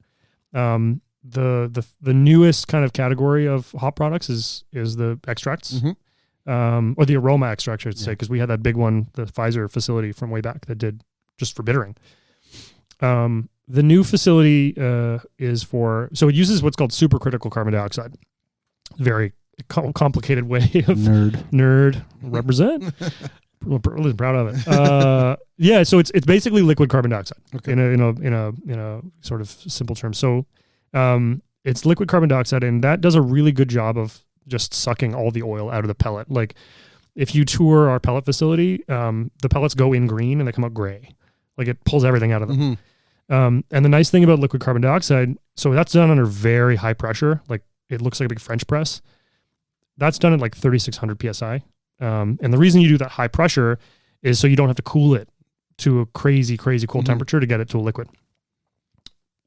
The newest kind of category of hop products is the extracts, or the aroma extracts, I should say, because we had that big one, the Pfizer facility from way back that did just for bittering. The new facility is so it uses what's called supercritical carbon dioxide. Very complicated way of nerd represent. I'm really proud of it. So it's basically liquid carbon dioxide in a sort of simple term. So it's liquid carbon dioxide, and that does a really good job of just sucking all the oil out of the pellet. Like if you tour our pellet facility, the pellets go in green and they come out gray. Like it pulls everything out of them. And the nice thing about liquid carbon dioxide, so that's done under very high pressure. Like it looks like a big French press. That's done at like 3,600 PSI. And the reason you do that high pressure is so you don't have to cool it to a crazy, crazy cold temperature to get it to a liquid.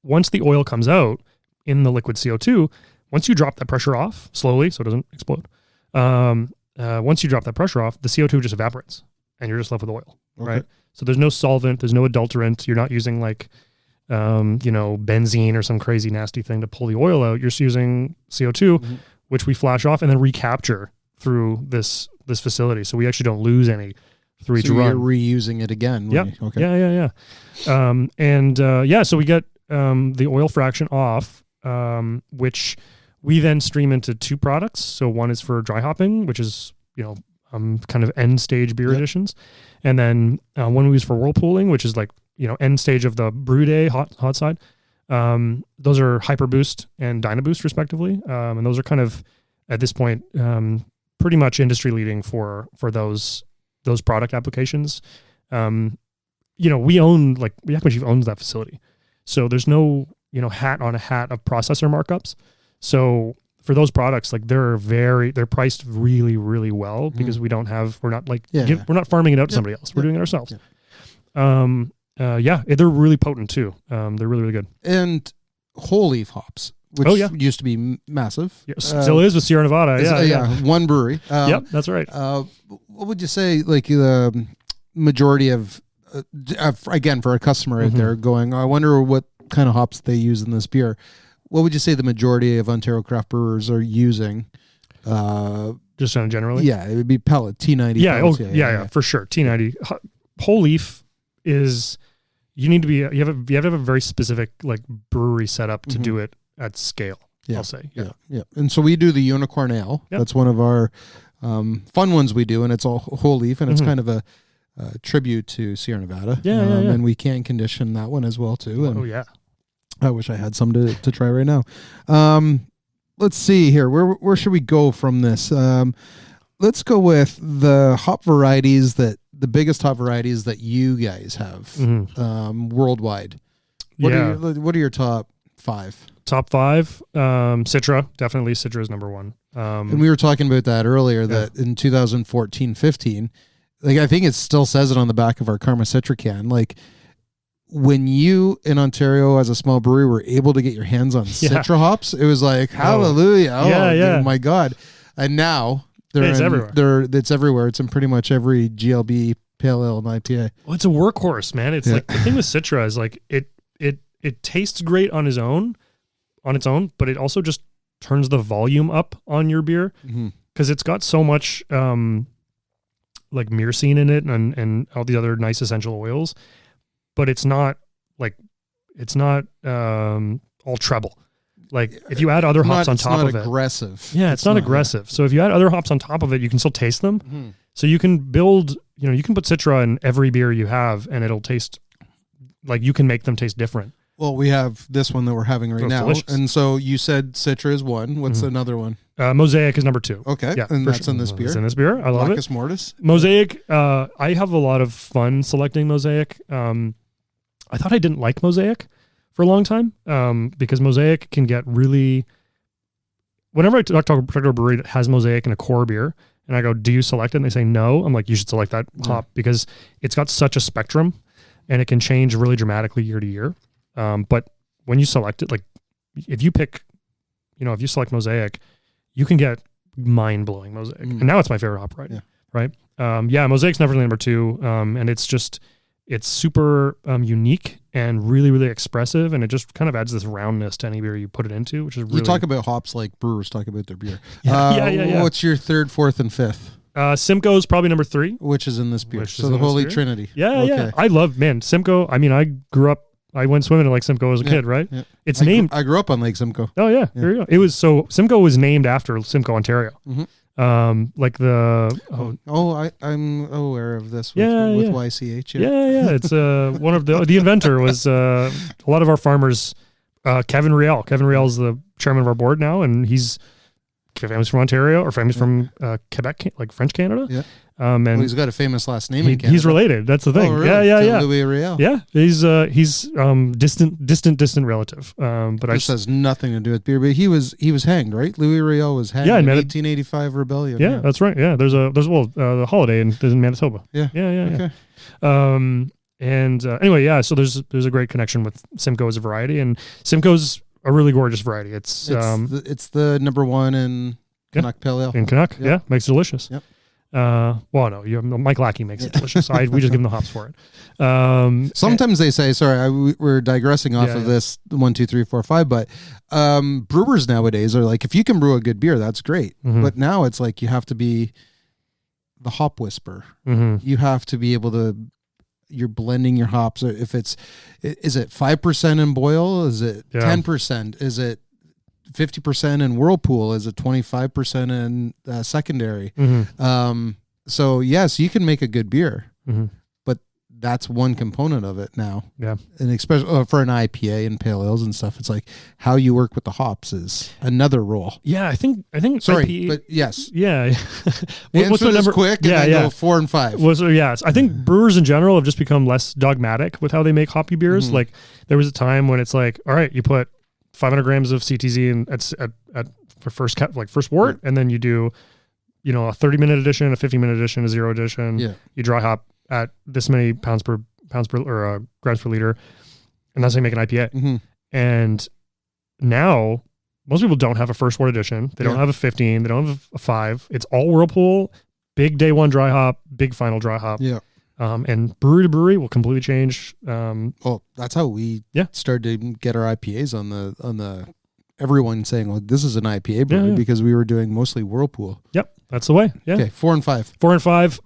Once the oil comes out in the liquid CO2, once you drop that pressure off slowly so it doesn't explode, once you drop that pressure off, the CO2 just evaporates and you're just left with oil, right? So there's no solvent, there's no adulterant. You're not using like, benzene or some crazy nasty thing to pull the oil out. You're just using CO2, which we flash off and then recapture through this facility. So we actually don't lose any through each run. You're reusing it again. Yeah. So we get the oil fraction off, which we then stream into 2 products. So one is for dry hopping, which is, kind of end stage beer additions. And then one we use for whirlpooling, which is like, end stage of the brew day, hot side. Those are Hyper Boost and Dynaboost respectively. And those are kind of at this point, pretty much industry leading for those product applications. We own, like Yakima Chief owns that facility. So there's no, hat on a hat of processor markups. So for those products, like they're priced really, really well because we're not farming it out to somebody else. We're doing it ourselves. They're really potent too. They're really, really good. And whole leaf hops, which used to be massive. Still is with Sierra Nevada. One brewery. Yep, that's right. What would you say, like the majority of, again, for a customer out there going, I wonder what kind of hops they use in this beer. What would you say the majority of Ontario craft brewers are using? Just on generally? Yeah, it would be pellet, T90. Yeah, for sure. T90. Whole leaf is, you have to have a very specific like brewery setup to do it at scale, I'll say. Yeah. And so we do the Unicorn Ale. Yep. That's one of our fun ones we do, and it's all whole leaf, and it's kind of a tribute to Sierra Nevada. And we can condition that one as well too. And I wish I had some to try right now. Let's see here. Where should we go from this? Let's go with the hop varieties the biggest hop varieties that you guys have worldwide. What are your top 5? Top 5, Citra. Definitely Citra is number 1. And we were talking about that earlier, that in 2014-15, like I think it still says it on the back of our Karma Citra can, like when you in Ontario as a small brewery were able to get your hands on Citra hops, it was like, hallelujah. Oh my God. And now it's everywhere. It's everywhere. It's in pretty much every GLB, Pale Ale, and IPA. Well, it's a workhorse, man. It's like the thing with Citra is like it tastes great on its own, but it also just turns the volume up on your beer because it's got so much like myrcene in it and all the other nice essential oils, but it's not all treble. Like if you add other hops on top of it, aggressive. Yeah, it's not aggressive. So if you add other hops on top of it, you can still taste them. So you can build, you can put Citra in every beer you have, and it'll taste like you can make them taste different. Well, we have this one that we're having right now. Delicious. And so you said Citra is 1. What's another one? Mosaic is number 2. Okay. Yeah, and that's in this beer. It's in this beer. I love Lacus it. Mortis. Mosaic, I have a lot of fun selecting Mosaic. I thought I didn't like Mosaic for a long time because Mosaic can get really... Whenever I talk to a particular brewery that has Mosaic in a core beer, and I go, do you select it? And they say no. I'm like, you should select that hop because it's got such a spectrum and it can change really dramatically year to year. But when you select it, like if you pick, if you select Mosaic, you can get mind-blowing Mosaic. And now it's my favorite hop variety, right? Mosaic's definitely number 2. And it's super unique and really, really expressive. And it just kind of adds this roundness to any beer you put it into, which is really... You talk about hops like brewers talk about their beer. Yeah. What's your 3rd, 4th, and 5th? Simcoe's probably number 3. Which is in this beer. So the Holy Trinity. Yeah. I love, Simcoe. I mean, I went swimming in Lake Simcoe as a kid, right? Yeah. It's named... I grew up on Lake Simcoe. Oh, yeah. There you go. Simcoe was named after Simcoe, Ontario. Like the... I'm aware of this with YCH. Yeah. It's one of the inventor was a lot of our farmers, Kevin Riel. Kevin Riel is the chairman of our board now, and he's famous from Ontario or famous from Quebec, like French Canada. Yeah. And he's got a famous last name in Canada. He's related. That's the thing. Oh, really? Yeah. Louis Riel. Yeah. He's distant relative. But this has nothing to do with beer, but he was hanged, right? Louis Riel was hanged in 1885 rebellion. Yeah, that's right. Yeah. There's the holiday in Manitoba. Yeah. Okay. Anyway, so there's a great connection with Simcoe as a variety, and Simcoe's a really gorgeous variety. It's the number 1 in Canuck Pale Ale. In Canuck, makes it delicious. Yep. Mike Lackey makes it delicious. We just give him the hops for it. Sometimes they say, we're digressing off of this 1, 2, 3, 4, 5, but brewers nowadays are like, if you can brew a good beer, that's great. But now it's like you have to be the hop whisperer. You have to be able to. You're blending your hops. If is it 5% in boil? Is it 10%? Is it 50% in whirlpool? Is it 25% in secondary? So yes, you can make a good beer, but that's one component of it now. Yeah, and especially for an IPA and pale ales and stuff, it's like how you work with the hops is another role. Yeah, I think. Sorry, IPA, but yes. Yeah. What's the number? Quick. And then go 4 and 5. I think brewers in general have just become less dogmatic with how they make hoppy beers. Like there was a time when it's like, all right, you put 500 grams of CTZ in for first wort, and then you do, a 30-minute addition, a 50-minute addition, a 0 addition. Yeah. You dry hop at this many grams per liter, and that's how you make an IPA. And now most people don't have a first wort addition. They don't have a 15. They don't have a 5. It's all whirlpool, big day 1 dry hop, big final dry hop. Yeah. And brewery to brewery will completely change. That's how we started to get our IPAs on the everyone saying, "Well, this is an IPA brewery," because we were doing mostly whirlpool. Yep, that's the way. Yeah. Okay, 4 and 5. 4 and 5.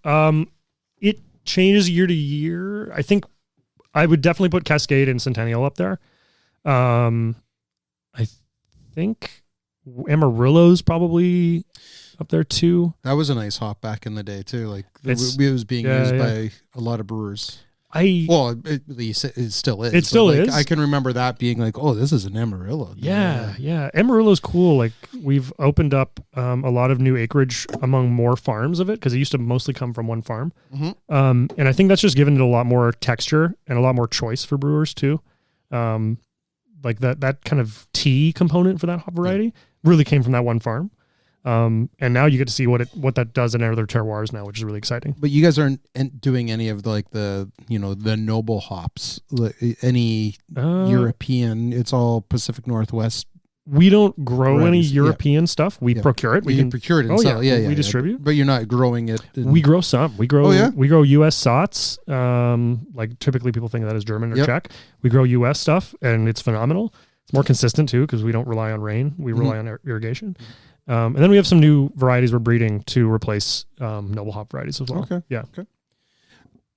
It changes year to year. I think I would definitely put Cascade and Centennial up there. I think Amarillo's probably up there too. That was a nice hop back in the day too. Like it was being yeah, used yeah. by a lot of brewers. It still is. It still like, is. I can remember that being like, oh, this is an Amarillo. Yeah. Amarillo's cool. Like we've opened up a lot of new acreage among more farms of it because it used to mostly come from one farm. Mm-hmm. And I think that's just given it a lot more texture and a lot more choice for brewers too. Like that kind of tea component for that hop variety really came from that one farm. And now you get to see what that does in other terroirs now, which is really exciting. But you guys aren't doing any of the noble hops, like any European. It's all Pacific Northwest. We don't grow any varieties. European stuff. We procure it. We can procure it and sell. We distribute. But you're not growing it. We grow some. We grow U.S. Sots. Like typically people think of that as German or Czech. We grow U.S. stuff, and it's phenomenal. It's more consistent too because we don't rely on rain. We rely on irrigation. And then we have some new varieties we're breeding to replace noble hop varieties as well. Okay. Yeah. Okay.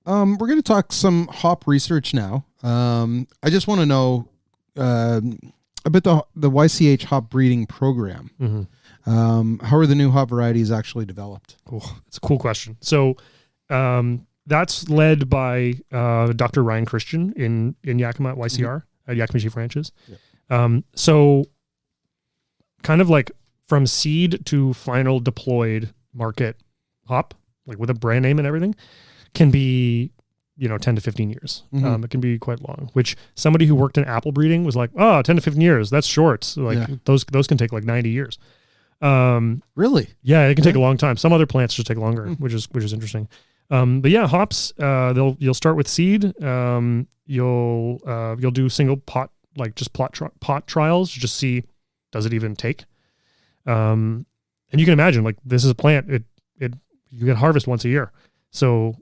We're going to talk some hop research now. I just want to know about the YCH hop breeding program. Mm-hmm. How are the new hop varieties actually developed? Cool. It's a cool question. So that's led by Dr. Ryan Christian in Yakima at YCR, at Yakima Chief Ranches. Yeah. So kind of like from seed to final deployed market hop, like with a brand name and everything, can be, 10 to 15 years. Mm-hmm. It can be quite long, which somebody who worked in apple breeding was like, 10 to 15 years, that's short. Those can take like 90 years. Really? Yeah, it can take a long time. Some other plants just take longer, which is interesting. But yeah, hops, you'll start with seed. You'll do single pot, like just pot trials, just see, does it even take? And you can imagine, like, this is a plant, you can harvest once a year. So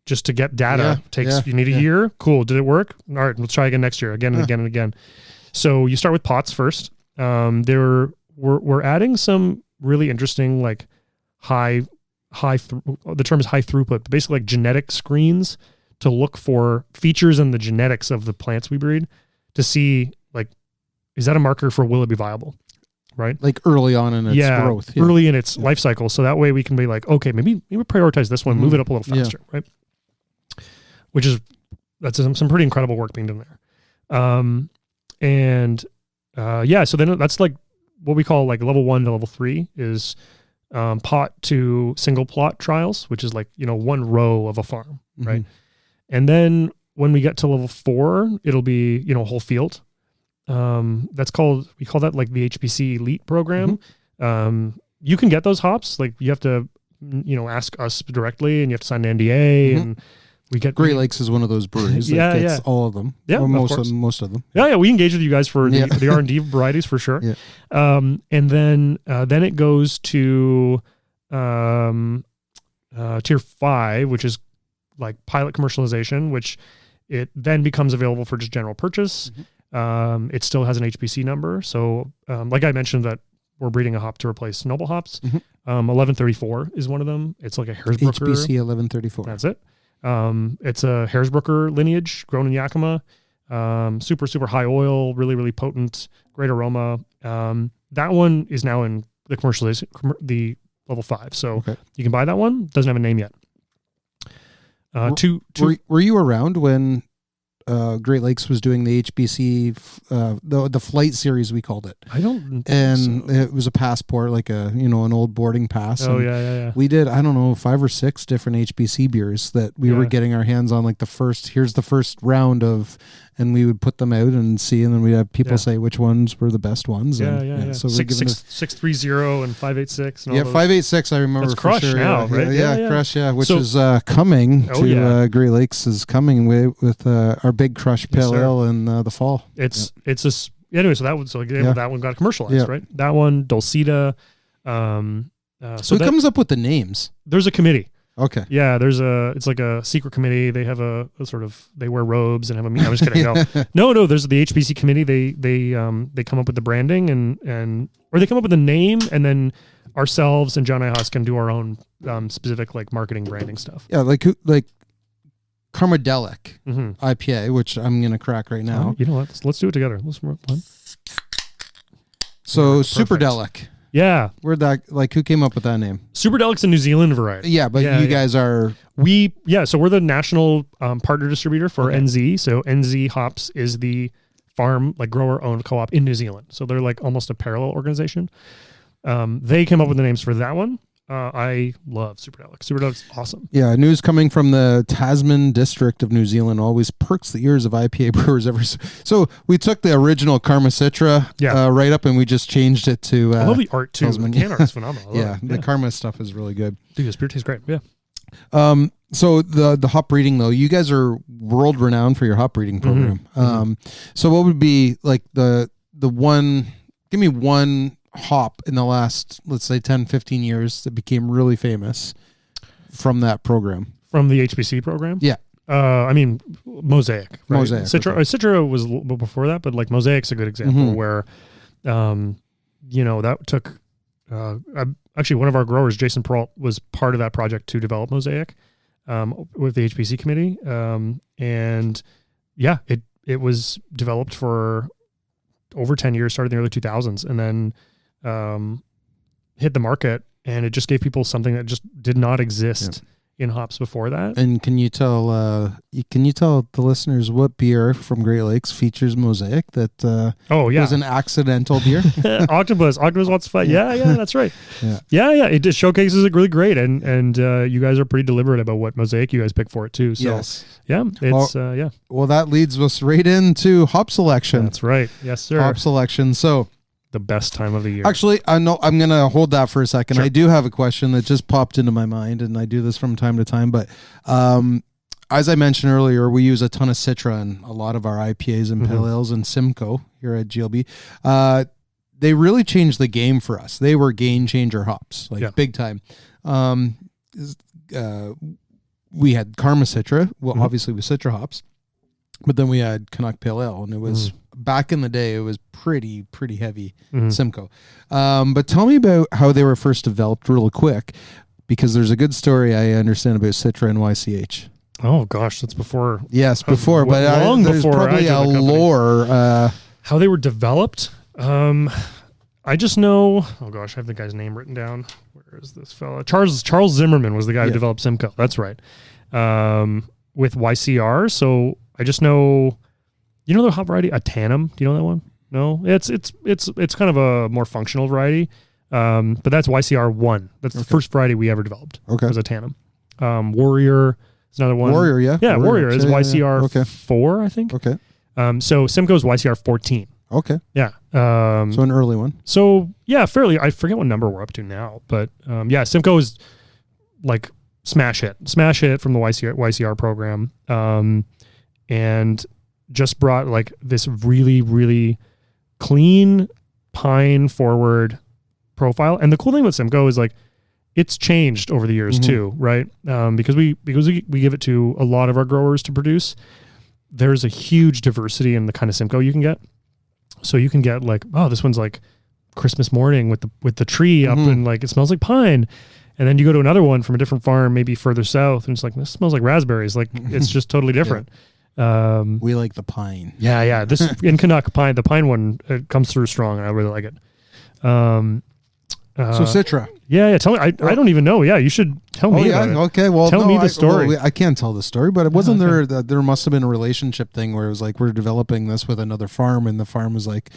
just to get data you need a year. Cool. Did it work? All right, let's try again next year, again and again and again. So you start with pots first. We're adding some really interesting, like the term is high throughput, but basically like genetic screens to look for features in the genetics of the plants we breed to see, like, is that a marker for will it be viable? Right? Like early on in its growth. Yeah. Early in its life cycle. So that way we can be like, okay, maybe prioritize this one, move it up a little faster, right? That's some pretty incredible work being done there. So then that's like what we call like level 1 to level 3 is pot to single plot trials, which is like, one row of a farm, right? And then when we get to level 4, it'll be, a whole field. We call that like the HPC Elite program. You can get those hops. Like you have to, ask us directly and you have to sign an NDA and we get Great Lakes is one of those breweries that gets all of them. Yeah, or most of them. Yeah. We engage with you guys for the R&D varieties for sure. Yeah. And then it goes to tier 5, which is like pilot commercialization, which it then becomes available for just general purchase. It still has an HPC number. So, like I mentioned that we're breeding a hop to replace noble hops. 1134 is one of them. It's like a Hersbrucker. HPC 1134. That's it. It's a Hersbrucker lineage grown in Yakima. Super, super high oil, really, really potent, great aroma. That one is now in the commercialization, the level 5. So you can buy that one. Doesn't have a name yet. Were you around when Great Lakes was doing the HBC, the flight series, we called it? I don't think so. It was a passport, like an old boarding pass. Oh, yeah. We did, 5 or 6 different HBC beers that we were getting our hands on, like here's the first round of, and we would put them out and see, and then we'd have people say which ones were the best ones. Yeah. So 630 and 586. And all those. 586, I remember. That's Crush sure. now, right? Yeah, Crush, which is coming to Great Lakes is coming with our big Crush Pale Ale in the fall. Anyway, so that one got commercialized, right? That one, Dulcita. So it comes up with the names. There's a committee. Okay. Yeah, it's like a secret committee. They have a sort of, they wear robes and have a meeting. I'm just kidding. No, there's the HBC committee. They come up with the branding or they come up with the name, and then ourselves and John Ihas can do our own specific like marketing branding stuff. Yeah, like Karmadelic IPA, which I'm going to crack right now. You know what? Let's do it together. Let's work one. So Superdelic. Yeah. Where'd that, like, who came up with that name? Superdelic's a New Zealand variety. Yeah, but you guys are... So we're the national partner distributor for NZ. So NZ Hops is the farm, like grower-owned co-op in New Zealand. So they're like almost a parallel organization. They came up with the names for that one. I love Superdelic. Superdelic's awesome. Yeah, news coming from the Tasman district of New Zealand always perks the ears of IPA brewers. So we took the original Karma Citra right up and we just changed it to... I love the art too. Tasman. The can art is phenomenal. The Karma stuff is really good. Dude, this beer tastes great. Yeah. So the hop breeding though, you guys are world renowned for your hop breeding program. So what would be like the one, give me one hop in the last, let's say 10, 15 years that became really famous from that program? From the HBC program? Yeah. I mean, Mosaic. Right? Mosaic. Citra was a little bit before that, but like Mosaic's a good example where, that took, actually one of our growers, Jason Peralt, was part of that project to develop Mosaic with the HBC committee. It was developed for over 10 years, started in the early 2000s, and then hit the market, and it just gave people something that just did not exist in hops before that. And can you tell the listeners what beer from Great Lakes features Mosaic that was an accidental beer? Octopus wants to fight. Yeah, that's right. Yeah. It just showcases it really great, and you guys are pretty deliberate about what Mosaic you guys pick for it too. So Well, that leads us right into hop selection. That's right. Yes, sir. Hop selection. So the best time of the year. Actually, I know I'm going to hold that for a second. Sure. I do have a question that just popped into my mind, and I do this from time to time. But as I mentioned earlier, we use a ton of Citra in a lot of our IPAs and pale ales and Simcoe here at GLB. They really changed the game for us. They were game changer hops, big time. We had Karma Citra, obviously with Citra hops, but then we had Canuck Pale Ale, and it was back in the day, it was pretty heavy Simcoe. But tell me about how they were first developed real quick, because there's a good story I understand about Citra and YCH. Oh gosh, that's before. Yes, before, but long there's before probably a lore. How they were developed. I just know. Oh gosh, I have the guy's name written down. Where is this fella? Charles Zimmerman was the guy who developed Simcoe. That's right. With YCR, so I just know. You know the hop variety, a Tannum? Do you know that one? No, it's kind of a more functional variety, but that's YCR 1. That's the first variety we ever developed. Okay, was a Tannum. Warrior is another one. Warrior, yeah, Warrior is YCR 4, I think. Okay. So Simcoe's YCR 14. Okay. Yeah. So an early one. So yeah, fairly. I forget what number we're up to now, but Simcoe is like smash hit from the YCR program, and just brought like this really, really clean pine forward profile. And the cool thing with Simcoe is like it's changed over the years too, right? Because we give it to a lot of our growers to produce. There's a huge diversity in the kind of Simcoe you can get. So you can get like, oh, this one's like Christmas morning with the tree up and like it smells like pine. And then you go to another one from a different farm, maybe further south, and it's like, this smells like raspberries. Like it's just totally different. We like the pine. Yeah. This in Canuck pine, the pine one comes through strong, and I really like it. So Citra. Yeah. Tell me. I don't even know. Yeah, you should tell me. About it. Okay. Well, tell me the story. I can't tell the story, but it wasn't there. There must have been a relationship thing where it was like we're developing this with another farm, and the farm was like,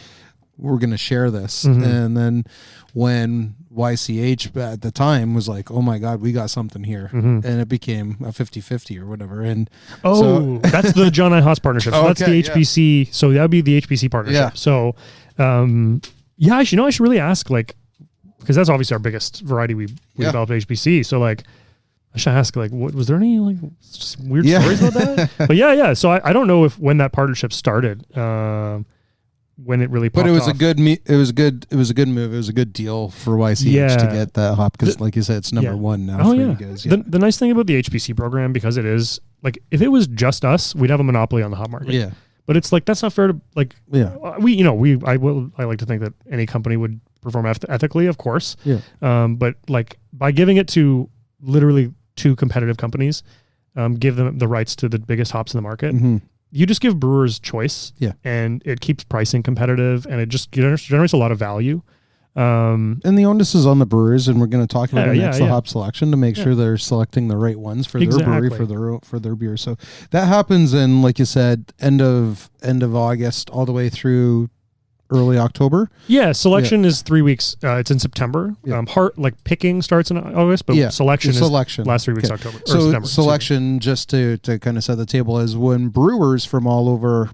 we're going to share this, and then when YCH at the time was like, oh my God, we got something here, and it became a 50-50 or whatever. And that's the John I. Haas partnership. So that's the HBC. Yeah. So that would be the HBC partnership. Yeah. So, I should really ask, like, because that's obviously our biggest variety we developed at HBC. So like, I should ask, like, what was there any like weird stories about that? But yeah. So I don't know when that partnership started. When it really popped but it was off. it was a good move. It was a good deal for YCH to get that hop because, like you said, it's number one now for you guys. Yeah. The nice thing about the HBC program, because it is like, if it was just us, we'd have a monopoly on the hop market. Yeah, but it's like that's not fair to like. Yeah, I like to think that any company would perform ethically, of course. Yeah, but like by giving it to literally two competitive companies, give them the rights to the biggest hops in the market. You just give brewers choice, and it keeps pricing competitive, and it just generates a lot of value. And the onus is on the brewers, and we're going to talk about the hop selection to make sure they're selecting the right ones for their brewery for their beer. So that happens in, like you said, end of August all the way through early October. Yeah, selection is 3 weeks. It's in September. Picking starts in August, but selection is last 3 weeks October. So September, selection, just to kind of set the table, is when brewers from all over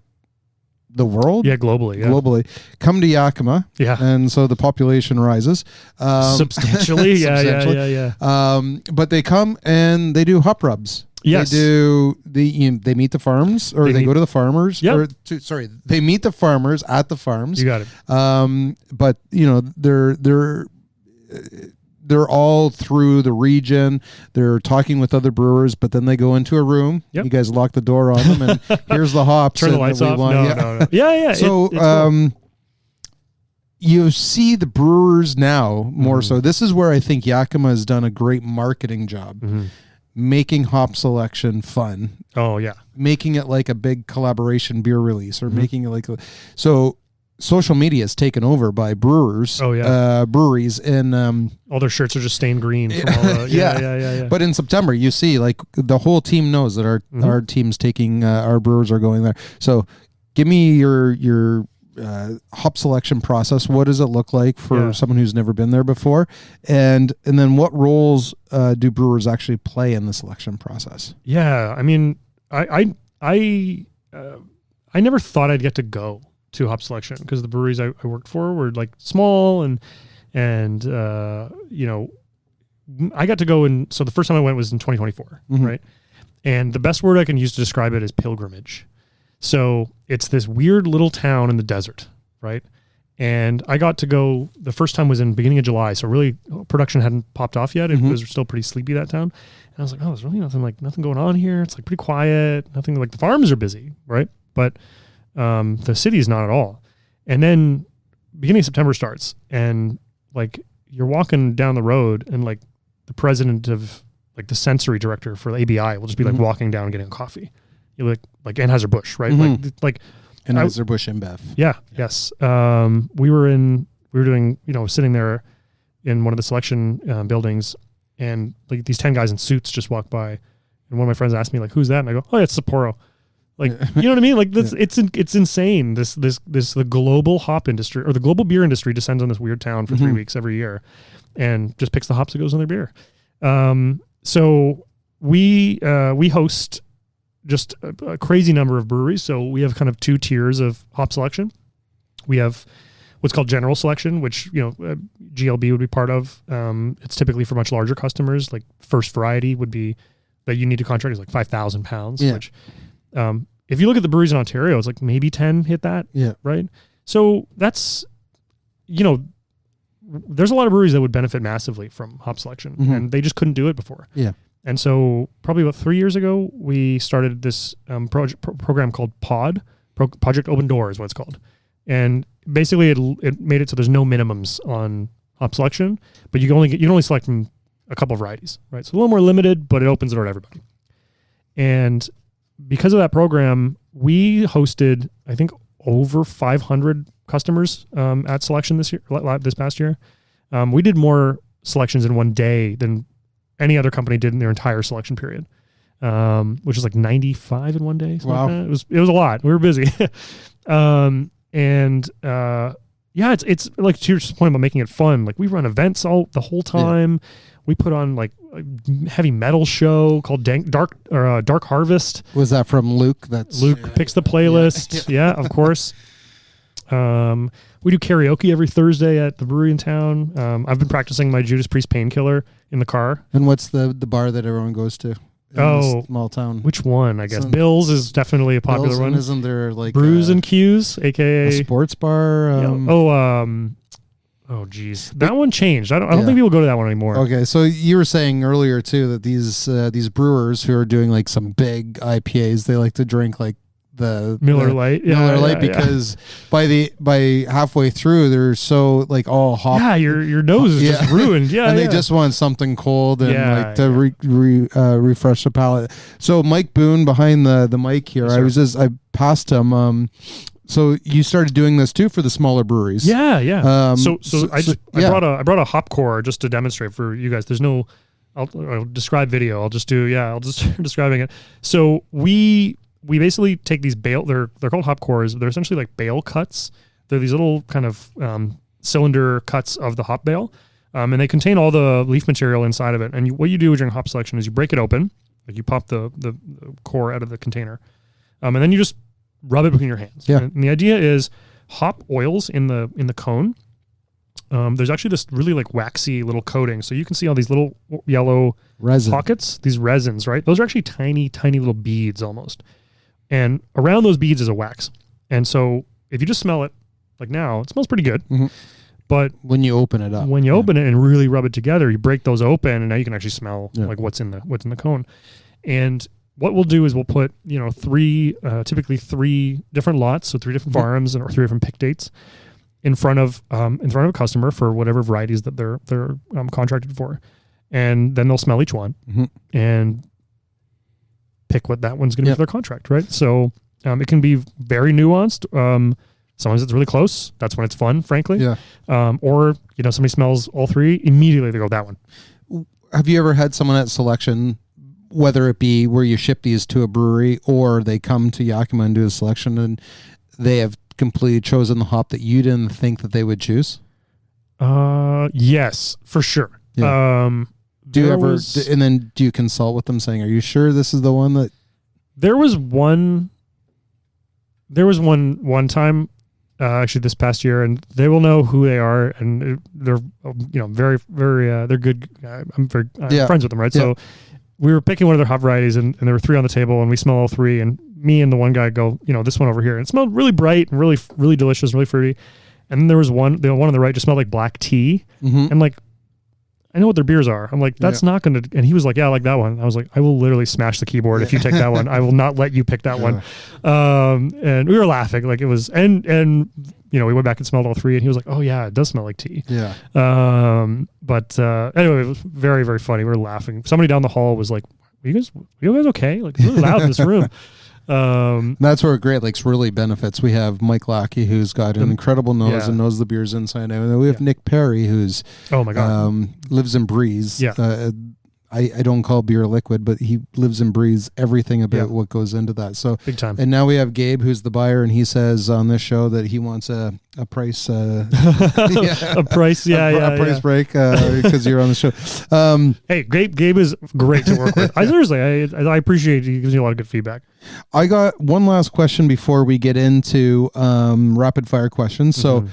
the world, globally, come to Yakima, and so the population rises substantially. But they come and they do hop rubs. Yes. They meet the farms, or they go to the farmers. Yep. They meet the farmers at the farms. You got it. But they're all through the region. They're talking with other brewers, but then they go into a room. Yep. You guys lock the door on them, and here's the hops. Turn the lights off. No. Yeah. So, cool. You see the brewers now more so. This is where I think Yakima has done a great marketing job. Making hop selection fun. Oh yeah. Making it like a big collaboration beer release, or making it like so social media is taken over by brewers. Oh yeah. Breweries, and all their shirts are just stained green from all the, yeah. But in September you see like the whole team knows that our team's taking our brewers are going there. So give me your hop selection process. What does it look like for someone who's never been there before, and then what roles do brewers actually play in the selection process? Yeah, I mean, I never thought I'd get to go to hop selection, because the breweries I worked for were like small, and I got to go in. So the first time I went was in 2024, right? And the best word I can use to describe it is pilgrimage. So it's this weird little town in the desert, right? And I got to go, the first time was in the beginning of July. So really production hadn't popped off yet. It was still pretty sleepy, that town. And I was like, oh, there's really nothing going on here. It's like pretty quiet. Nothing, like the farms are busy, right? But the city is not at all. And then beginning of September starts, and like you're walking down the road, and like the president of like the sensory director for the ABI will just be like walking down and getting a coffee. You look like Anheuser-Busch, right? Like Anheuser-Busch InBev. Yeah. Yes. We were doing, sitting there in one of the selection buildings, and like these 10 guys in suits just walked by, and one of my friends asked me like, "Who's that?" And I go, "Oh, yeah, it's Sapporo." Like, you know what I mean? Like this, it's insane. The global hop industry, or the global beer industry, descends on this weird town for 3 weeks every year, and just picks the hops that goes in their beer. So we host just a crazy number of breweries. So we have kind of two tiers of hop selection. We have what's called general selection, which, GLB would be part of. It's typically for much larger customers. Like first variety would be that you need to contract is like 5,000 pounds, which, if you look at the breweries in Ontario, it's like maybe 10 hit that. Yeah. Right. So that's, there's a lot of breweries that would benefit massively from hop selection, and they just couldn't do it before. Yeah. And so probably about 3 years ago, we started this program called Project Open Door is what it's called. And basically it made it so there's no minimums on hop selection, but you can only select from a couple of varieties, right? So a little more limited, but it opens the door to everybody. And because of that program, we hosted, I think, over 500 customers at selection this past year. We did more selections in one day than any other company did in their entire selection period, which is like 95 in one day. Wow. Like that. It was a lot. We were busy. It's like, to your point about making it fun. Like we run events the whole time. Yeah. We put on like a heavy metal show called Dark Harvest. Was that from Luke? Luke picks the playlist. Yeah, of course. We do karaoke every Thursday at the brewery in town. I've been practicing my Judas Priest Painkiller in the car. And what's the bar that everyone goes to in this small town? Which one? I guess Bill's is definitely a popular one. Isn't there like Brews and Q's, aka a sports bar? Oh geez, that one changed. I don't think people go to that one anymore. Okay, so you were saying earlier too that these brewers who are doing like some big IPAs, they like to drink like the Miller Lite, because by halfway through they're so like all hop. Yeah, your nose is just ruined. Yeah, and they just want something cold and to refresh the palate. So Mike Boone behind the mic here, I passed him So you started doing this too for the smaller breweries. Yeah. I brought a hop core just to demonstrate for you guys. There's no, I'll describe video. I'll just describing it. So we basically take these bale. They're called hop cores. They're essentially like bale cuts. They're these little kind of cylinder cuts of the hop bale, and they contain all the leaf material inside of it. And what you do during hop selection is you break it open, like you pop the core out of the container, and then you just rub it between your hands. Yeah. And the idea is hop oils in the cone. There's actually this really like waxy little coating. So you can see all these little yellow resin pockets, these resins, right? Those are actually tiny, tiny little beads almost. And around those beads is a wax. And so if you just smell it like now, it smells pretty good. Mm-hmm. But when you open it up, open it and really rub it together, you break those open and now you can actually smell like what's in the cone. And what we'll do is we'll put, typically 3 different lots, so 3 different farms or 3 different pick dates in front of a customer for whatever varieties that they're contracted for, and then they'll smell each one and pick what that one's going to be for their contract, right? So it can be very nuanced. Sometimes it's really close. That's when it's fun, frankly. Yeah. Or somebody smells all 3 immediately. They go that one. Have you ever had someone at selection, whether it be where you ship these to a brewery or they come to Yakima and do a selection and they have completely chosen the hop that you didn't think that they would choose? Yes, for sure. Yeah. Do you consult with them saying, are you sure this is the one that? There was one time, actually this past year, and they will know who they are, and they're, very, very, they're good. I'm very friends with them, right? Yeah. So we were picking one of their hop varieties, and there were 3 on the table, and we smell all 3, and me and the one guy go, this one over here. And it smelled really bright and really, really delicious, really fruity. And then there was the one on the right just smelled like black tea. Mm-hmm. And like, I know what their beers are. I'm like, that's not going to, and he was like, yeah, I like that one. I was like, I will literally smash the keyboard if you take that one. I will not let you pick that one. And we were laughing like it was, and we went back and smelled all 3 and he was like, oh yeah, it does smell like tea. Yeah. But anyway, it was very, very funny. We were laughing. Somebody down the hall was like, are you guys okay? Like it's really loud in this room. That's where Great Lakes really benefits. We have Mike Lackey, who's got an incredible nose and knows the beers inside out. And then we have Nick Perry, who's lives and breathes. Yeah. I don't call beer liquid, but he lives and breathes everything about what goes into that. So big time. And now we have Gabe, who's the buyer, and he says on this show that he wants a price a price price break because you're on the show. Hey, Gabe is great to work with. I appreciate he gives me a lot of good feedback. I got one last question before we get into rapid fire questions. So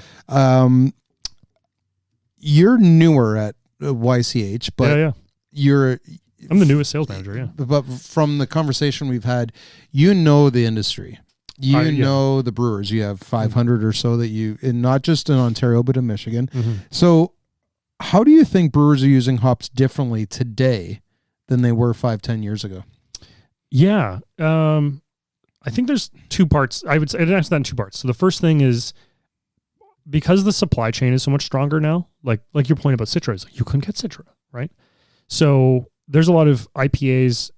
you're newer at YCH, but I'm the newest sales manager, yeah. But from the conversation we've had, the industry. You know the brewers. You have 500 or so that and not just in Ontario, but in Michigan. Mm-hmm. So how do you think brewers are using hops differently today than they were 5-10 years ago? Yeah. I think there's 2 parts. I'd answer that in 2 parts. So the first thing is, because the supply chain is so much stronger now, like your point about Citra is you couldn't get Citra, right? So there's a lot of IPAs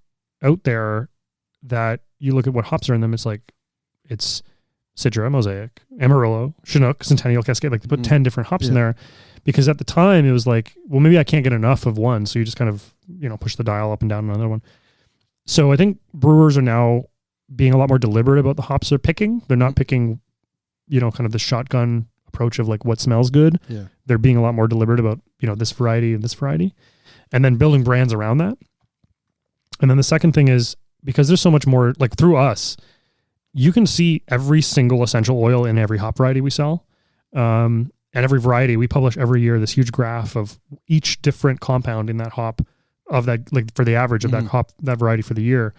out there that you look at what hops are in them. It's like, it's Citra, Mosaic, Amarillo, Chinook, Centennial, Cascade. Like they put 10 different hops in there because at the time it was like, well, maybe I can't get enough of one. So you just kind of, push the dial up and down on another one. So I think brewers are now being a lot more deliberate about the hops they're picking. They're not picking, kind of the shotgun approach of like what smells good. Yeah. They're being a lot more deliberate about, this variety and this variety. And then building brands around that. And then the second thing is, because there's so much more, like through us, you can see every single essential oil in every hop variety we sell. And every variety, we publish every year this huge graph of each different compound in that hop, of that, like for the average of that hop, that variety for the year.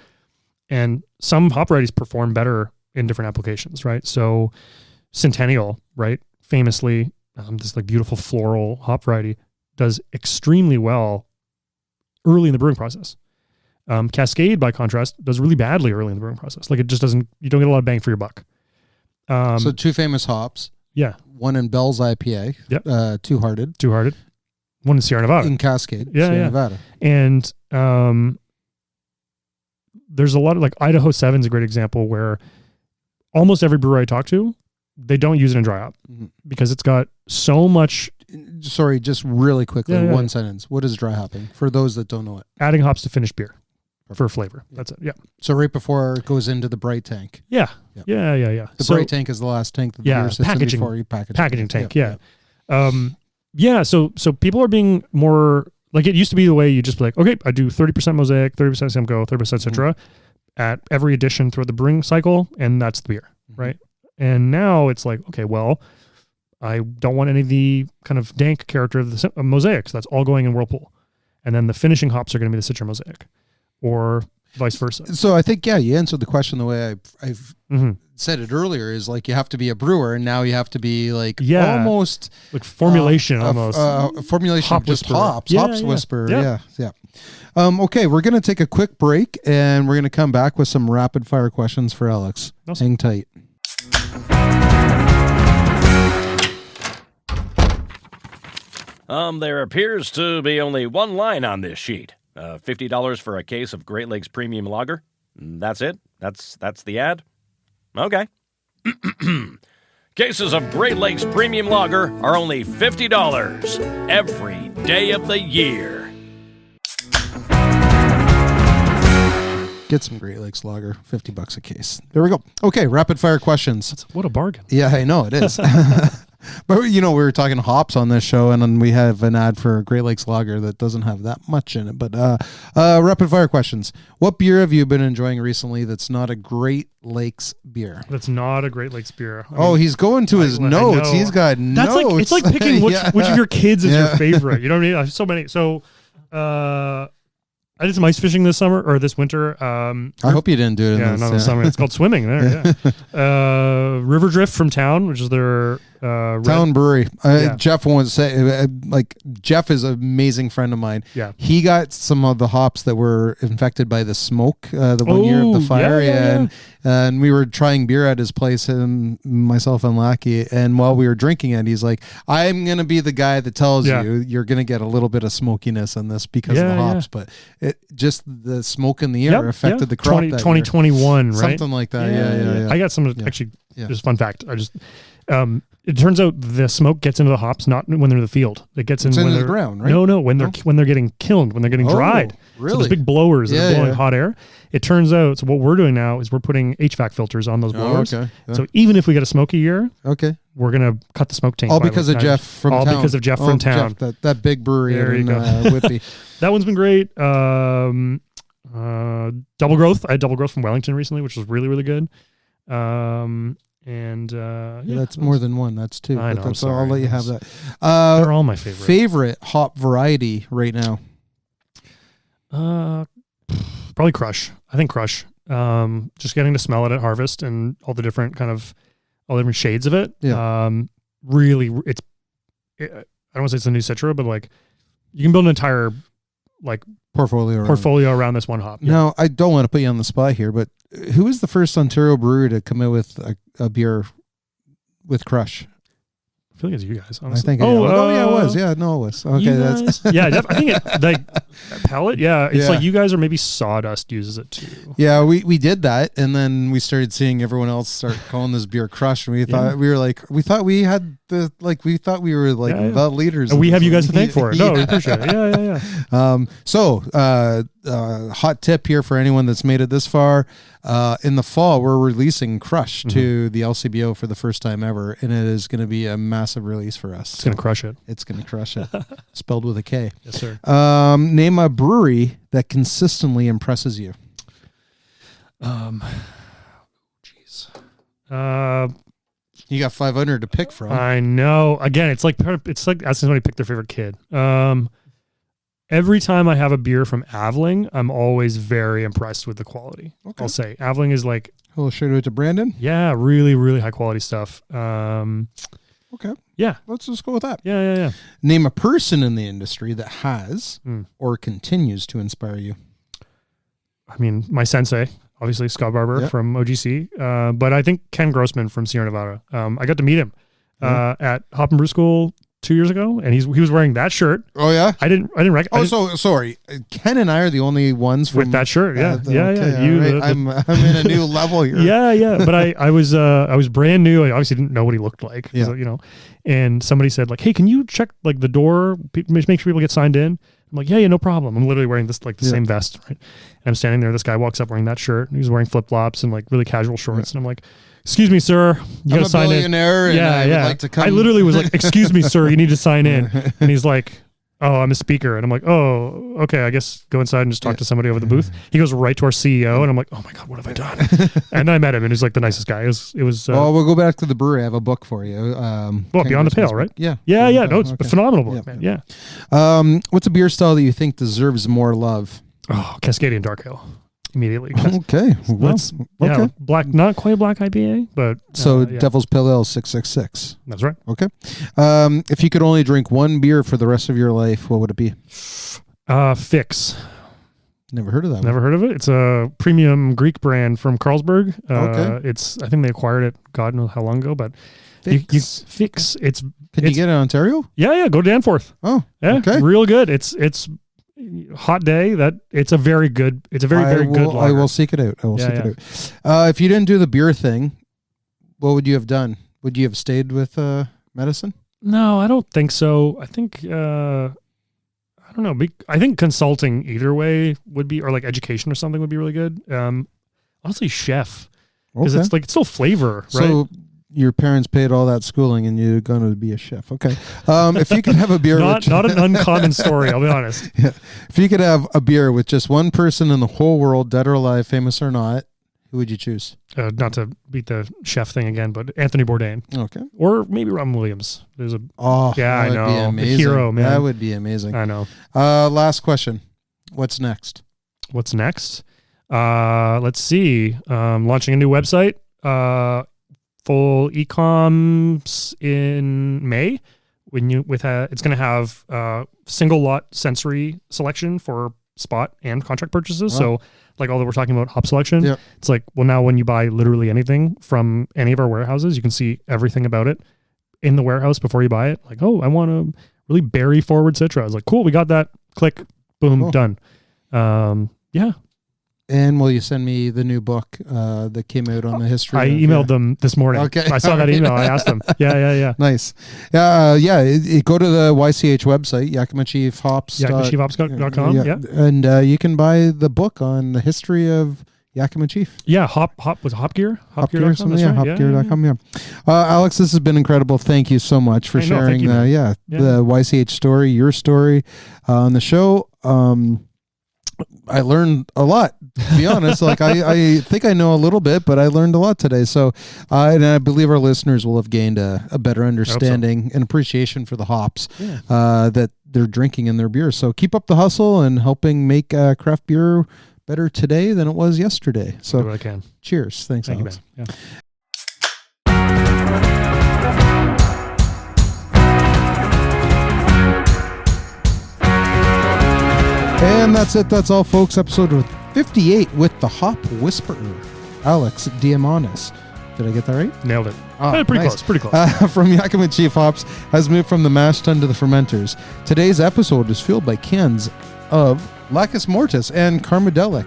And some hop varieties perform better in different applications, right? So Centennial, right? Famously, this like beautiful floral hop variety does extremely well early in the brewing process. Cascade, by contrast, does really badly early in the brewing process. Like it just doesn't, you don't get a lot of bang for your buck. So 2 famous hops. Yeah. One in Bell's IPA. Yep. Two Hearted. One in Sierra Nevada. In Cascade. Sierra Nevada. And there's a lot of, like Idaho 7 is a great example where almost every brewer I talk to they don't use it in dry hop because it's got so much. Sorry, just really quickly, Yeah. one sentence. What is dry hopping for those that don't know it? Adding hops to finished beer for flavor. That's it. Yeah. So right before it goes into the bright tank. Yeah. Yep. Yeah. The bright tank is the last tank that the beer sits in before you package it. Packaging tank. Yeah. So people are being more like, it used to be the way you just be like, okay, I do 30% Mosaic, 30% Simcoe, 30% Citra at every addition throughout the brewing cycle, and that's the beer, right? And now it's like, okay, well, I don't want any of the kind of dank character of the Mosaic, so that's all going in Whirlpool. And then the finishing hops are going to be the Citra Mosaic, or vice versa. So I think, you answered the question the way I've said it earlier, is like you have to be a brewer, and now you have to be like almost like formulation, almost formulation hop of just whisperer. hops, hops whisperer. Yeah. Okay, we're going to take a quick break, and we're going to come back with some rapid fire questions for Alex. Awesome. Hang tight. There appears to be only one line on this sheet. $50 for a case of Great Lakes Premium Lager. That's it? That's the ad? Okay. Cases of Great Lakes Premium Lager are only $50 every day of the year. Get some Great Lakes Lager, $50 a case. There we go. Okay, rapid fire questions. What a bargain. Yeah, I know it is. But, we were talking hops on this show, and then we have an ad for Great Lakes Lager that doesn't have that much in it. But rapid fire questions. What beer have you been enjoying recently that's not a Great Lakes beer? That's not a Great Lakes beer. I mean, he's going to his notes. He's got that's notes. Like, it's like picking which of your kids is your favorite. You know what I mean? I have so many. So, I did some ice fishing this summer or this winter. I hope you didn't do it. Not in the summer. It's called swimming there. Yeah. River Drift from town, which is their town brewery. Jeff wants to say, Jeff is an amazing friend of mine. Yeah, he got some of the hops that were infected by the smoke the one year of the fire, and we were trying beer at his place, and myself and Lackey, and while we were drinking it, he's like, "I'm gonna be the guy that tells you you're gonna get a little bit of smokiness in this because of the hops, but it just the smoke in the air affected the crop. 2021, right? Something like that. Yeah. I got some actually. Just fun fact. It turns out the smoke gets into the hops not when they're in the field. It gets into the ground, right? No, when they're getting kilned, when they're getting dried. Really? So there's big blowers that are blowing hot air. It turns out, so what we're doing now is we're putting HVAC filters on those blowers. Okay. Yeah. So even if we get a smoky year, we're gonna cut the smoke tank. All because of Jeff from town. All because of Jeff from town. Jeff, that big brewery in Whitby. That one's been great. Double Growth. I had Double Growth from Wellington recently, which was really, really good. That's more than one. That's two. I know. That's I'll let you have that. They're all my favorite. Favorite hop variety right now? Probably Crush. I think Crush. Just getting to smell it at harvest and all the different shades of it. Yeah. Really, I don't want to say it's the new Citra, but like you can build an entire portfolio around this one hop. Yeah. Now, I don't want to put you on the spot here, but who was the first Ontario brewer to come out with a beer with Crush? I feel like it's you guys, honestly. I think it was. Yeah, no, it was. Okay, that's I think it like pellet. Yeah, it's like you guys, or maybe Sawdust uses it too. Yeah, we did that, and then we started seeing everyone else start calling this beer Crush, and we thought we were the leaders. And we have you guys to thank for it. No, we appreciate it. Yeah. Hot tip here for anyone that's made it this far. In the fall, we're releasing Crush to the LCBO for the first time ever, and it is going to be a massive release for us. It's going to crush it. It's going to crush it. Spelled with a K. Yes, sir. Name a brewery that consistently impresses you. You got 500 to pick from. I know. Again, it's like asking somebody to pick their favorite kid. Every time I have a beer from Aveling, I'm always very impressed with the quality. Okay. I'll say Aveling is like a little shout out to Brandon. Yeah, really, really high quality stuff. Okay. Yeah. Let's just go with that. Yeah. Name a person in the industry that has or continues to inspire you. I mean, my sensei, obviously Scott Barber from OGC, but I think Ken Grossman from Sierra Nevada. I got to meet him at Hop and Brew School 2 years ago, and he was wearing that shirt. Oh yeah, I didn't recognize. Oh, so sorry. Ken and I are the only ones with that shirt. Yeah, Okay, I'm in a new level here. Yeah. But I was brand new. I obviously didn't know what he looked like. Yeah. So, you know, and somebody said like, "Hey, can you check like the door? Make sure people get signed in." I'm like, yeah, no problem. I'm literally wearing this like the same vest, right? And I'm standing there. This guy walks up wearing that shirt. And he's wearing flip flops and like really casual shorts. And I'm like, "Excuse me, sir, you got to sign in." I'm a billionaire, and I would like to come. I literally was like, "Excuse me, sir, you need to sign in." And he's like, "Oh, I'm a speaker." And I'm like, "Oh, okay, I guess go inside and just talk to somebody over the booth." He goes right to our CEO, and I'm like, "Oh my God, what have I done?" And I met him, and he's like the nicest guy. It was. Well, we'll go back to the brewery. I have a book for you. Beyond the Pale, right? Yeah. Yeah. No, it's a phenomenal book, man. Yeah. What's a beer style that you think deserves more love? Oh, Cascadian Dark Ale. Immediately. Okay. Okay. Black, not quite a black IPA, but Devil's Pale Ale 666. That's right. Okay. If you could only drink one beer for the rest of your life, what would it be? Fix. Never heard of that. Never heard of it. It's a premium Greek brand from Carlsberg. Okay. I think they acquired it God knows how long ago, but Fix. Fix. Can you get it in Ontario? Yeah. Go to Danforth. Oh, yeah. Okay. Real good. It's hot day. It's a very good good lager. I will seek it out. If you didn't do the beer thing, what would you have done? Would you have stayed with medicine? No, I don't think so. I think I don't know. I think consulting either way would be, or like education or something would be really good. Honestly, chef, because it's still flavor, right? So your parents paid all that schooling and you're going to be a chef. Okay. If you could have a beer, not an uncommon story, I'll be honest. Yeah. If you could have a beer with just one person in the whole world, dead or alive, famous or not, who would you choose? Not to beat the chef thing again, but Anthony Bourdain. Okay. Or maybe Robin Williams. I know. Be amazing. The hero, man. That would be amazing. I know. Last question. What's next? Let's see. Launching a new website. Full e-coms in May. It's going to have single lot sensory selection for spot and contract purchases. Wow. So like all that we're talking about hop selection, Yep. It's like, well, now when you buy literally anything from any of our warehouses, you can see everything about it in the warehouse before you buy it. Like, oh, I want a really berry forward Citra. I was like, cool, we got that. Click, boom, Cool. done. Yeah. And will you send me the new book that came out on the history? I emailed them this morning. Okay. I saw that email. I asked them. Yeah. Nice. Go to the YCH website, Yakima Chief Hops. YakimaChiefHops.com. Yeah. And you can buy the book on the history of Yakima Chief. Yeah. Hop was it Hopgear? Hopgear.com. Hopgear.com. Yeah. Alex, this has been incredible. Thank you so much for sharing the YCH story, your story on the show. I learned a lot, to be honest. Like I think I know a little bit, but I learned a lot today. So, and I believe our listeners will have gained a better understanding and appreciation for the hops that they're drinking in their beer. So keep up the hustle and helping make craft beer better today than it was yesterday. So do what I can. Cheers. Thanks, Thank Alex. you, man. Yeah. And that's it. That's all, folks. Episode 58 with the Hop Whisperer, Alex Diamandas. Did I get that right? Nailed it. Pretty close. From Yakima Chief Hops has moved from the mash tun to the fermenters. Today's episode is fueled by cans of Lacus Mortis and Karmadelic.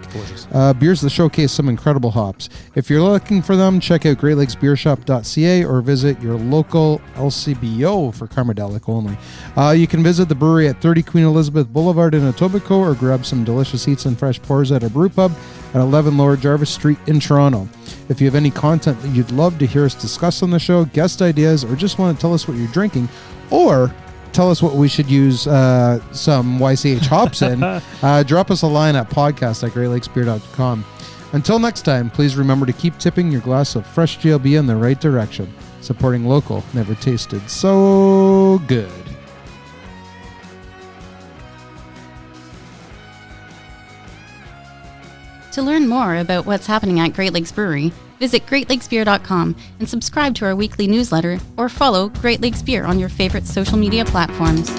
Beers that showcase some incredible hops. If you're looking for them, check out greatlakesbeershop.ca or visit your local LCBO for Karmadelic only. You can visit the brewery at 30 Queen Elizabeth Boulevard in Etobicoke or grab some delicious eats and fresh pours at our brew pub at 11 Lower Jarvis Street in Toronto. If you have any content that you'd love to hear us discuss on the show, guest ideas, or just want to tell us what you're drinking, or tell us what we should use some YCH hops in, drop us a line at podcast@greatlakesbeer.com. Until next time, please remember to keep tipping your glass of fresh GLB in the right direction. Supporting local never tasted so good. To learn more about what's happening at Great Lakes Brewery, visit greatlakesbeer.com and subscribe to our weekly newsletter or follow Great Lakes Beer on your favorite social media platforms.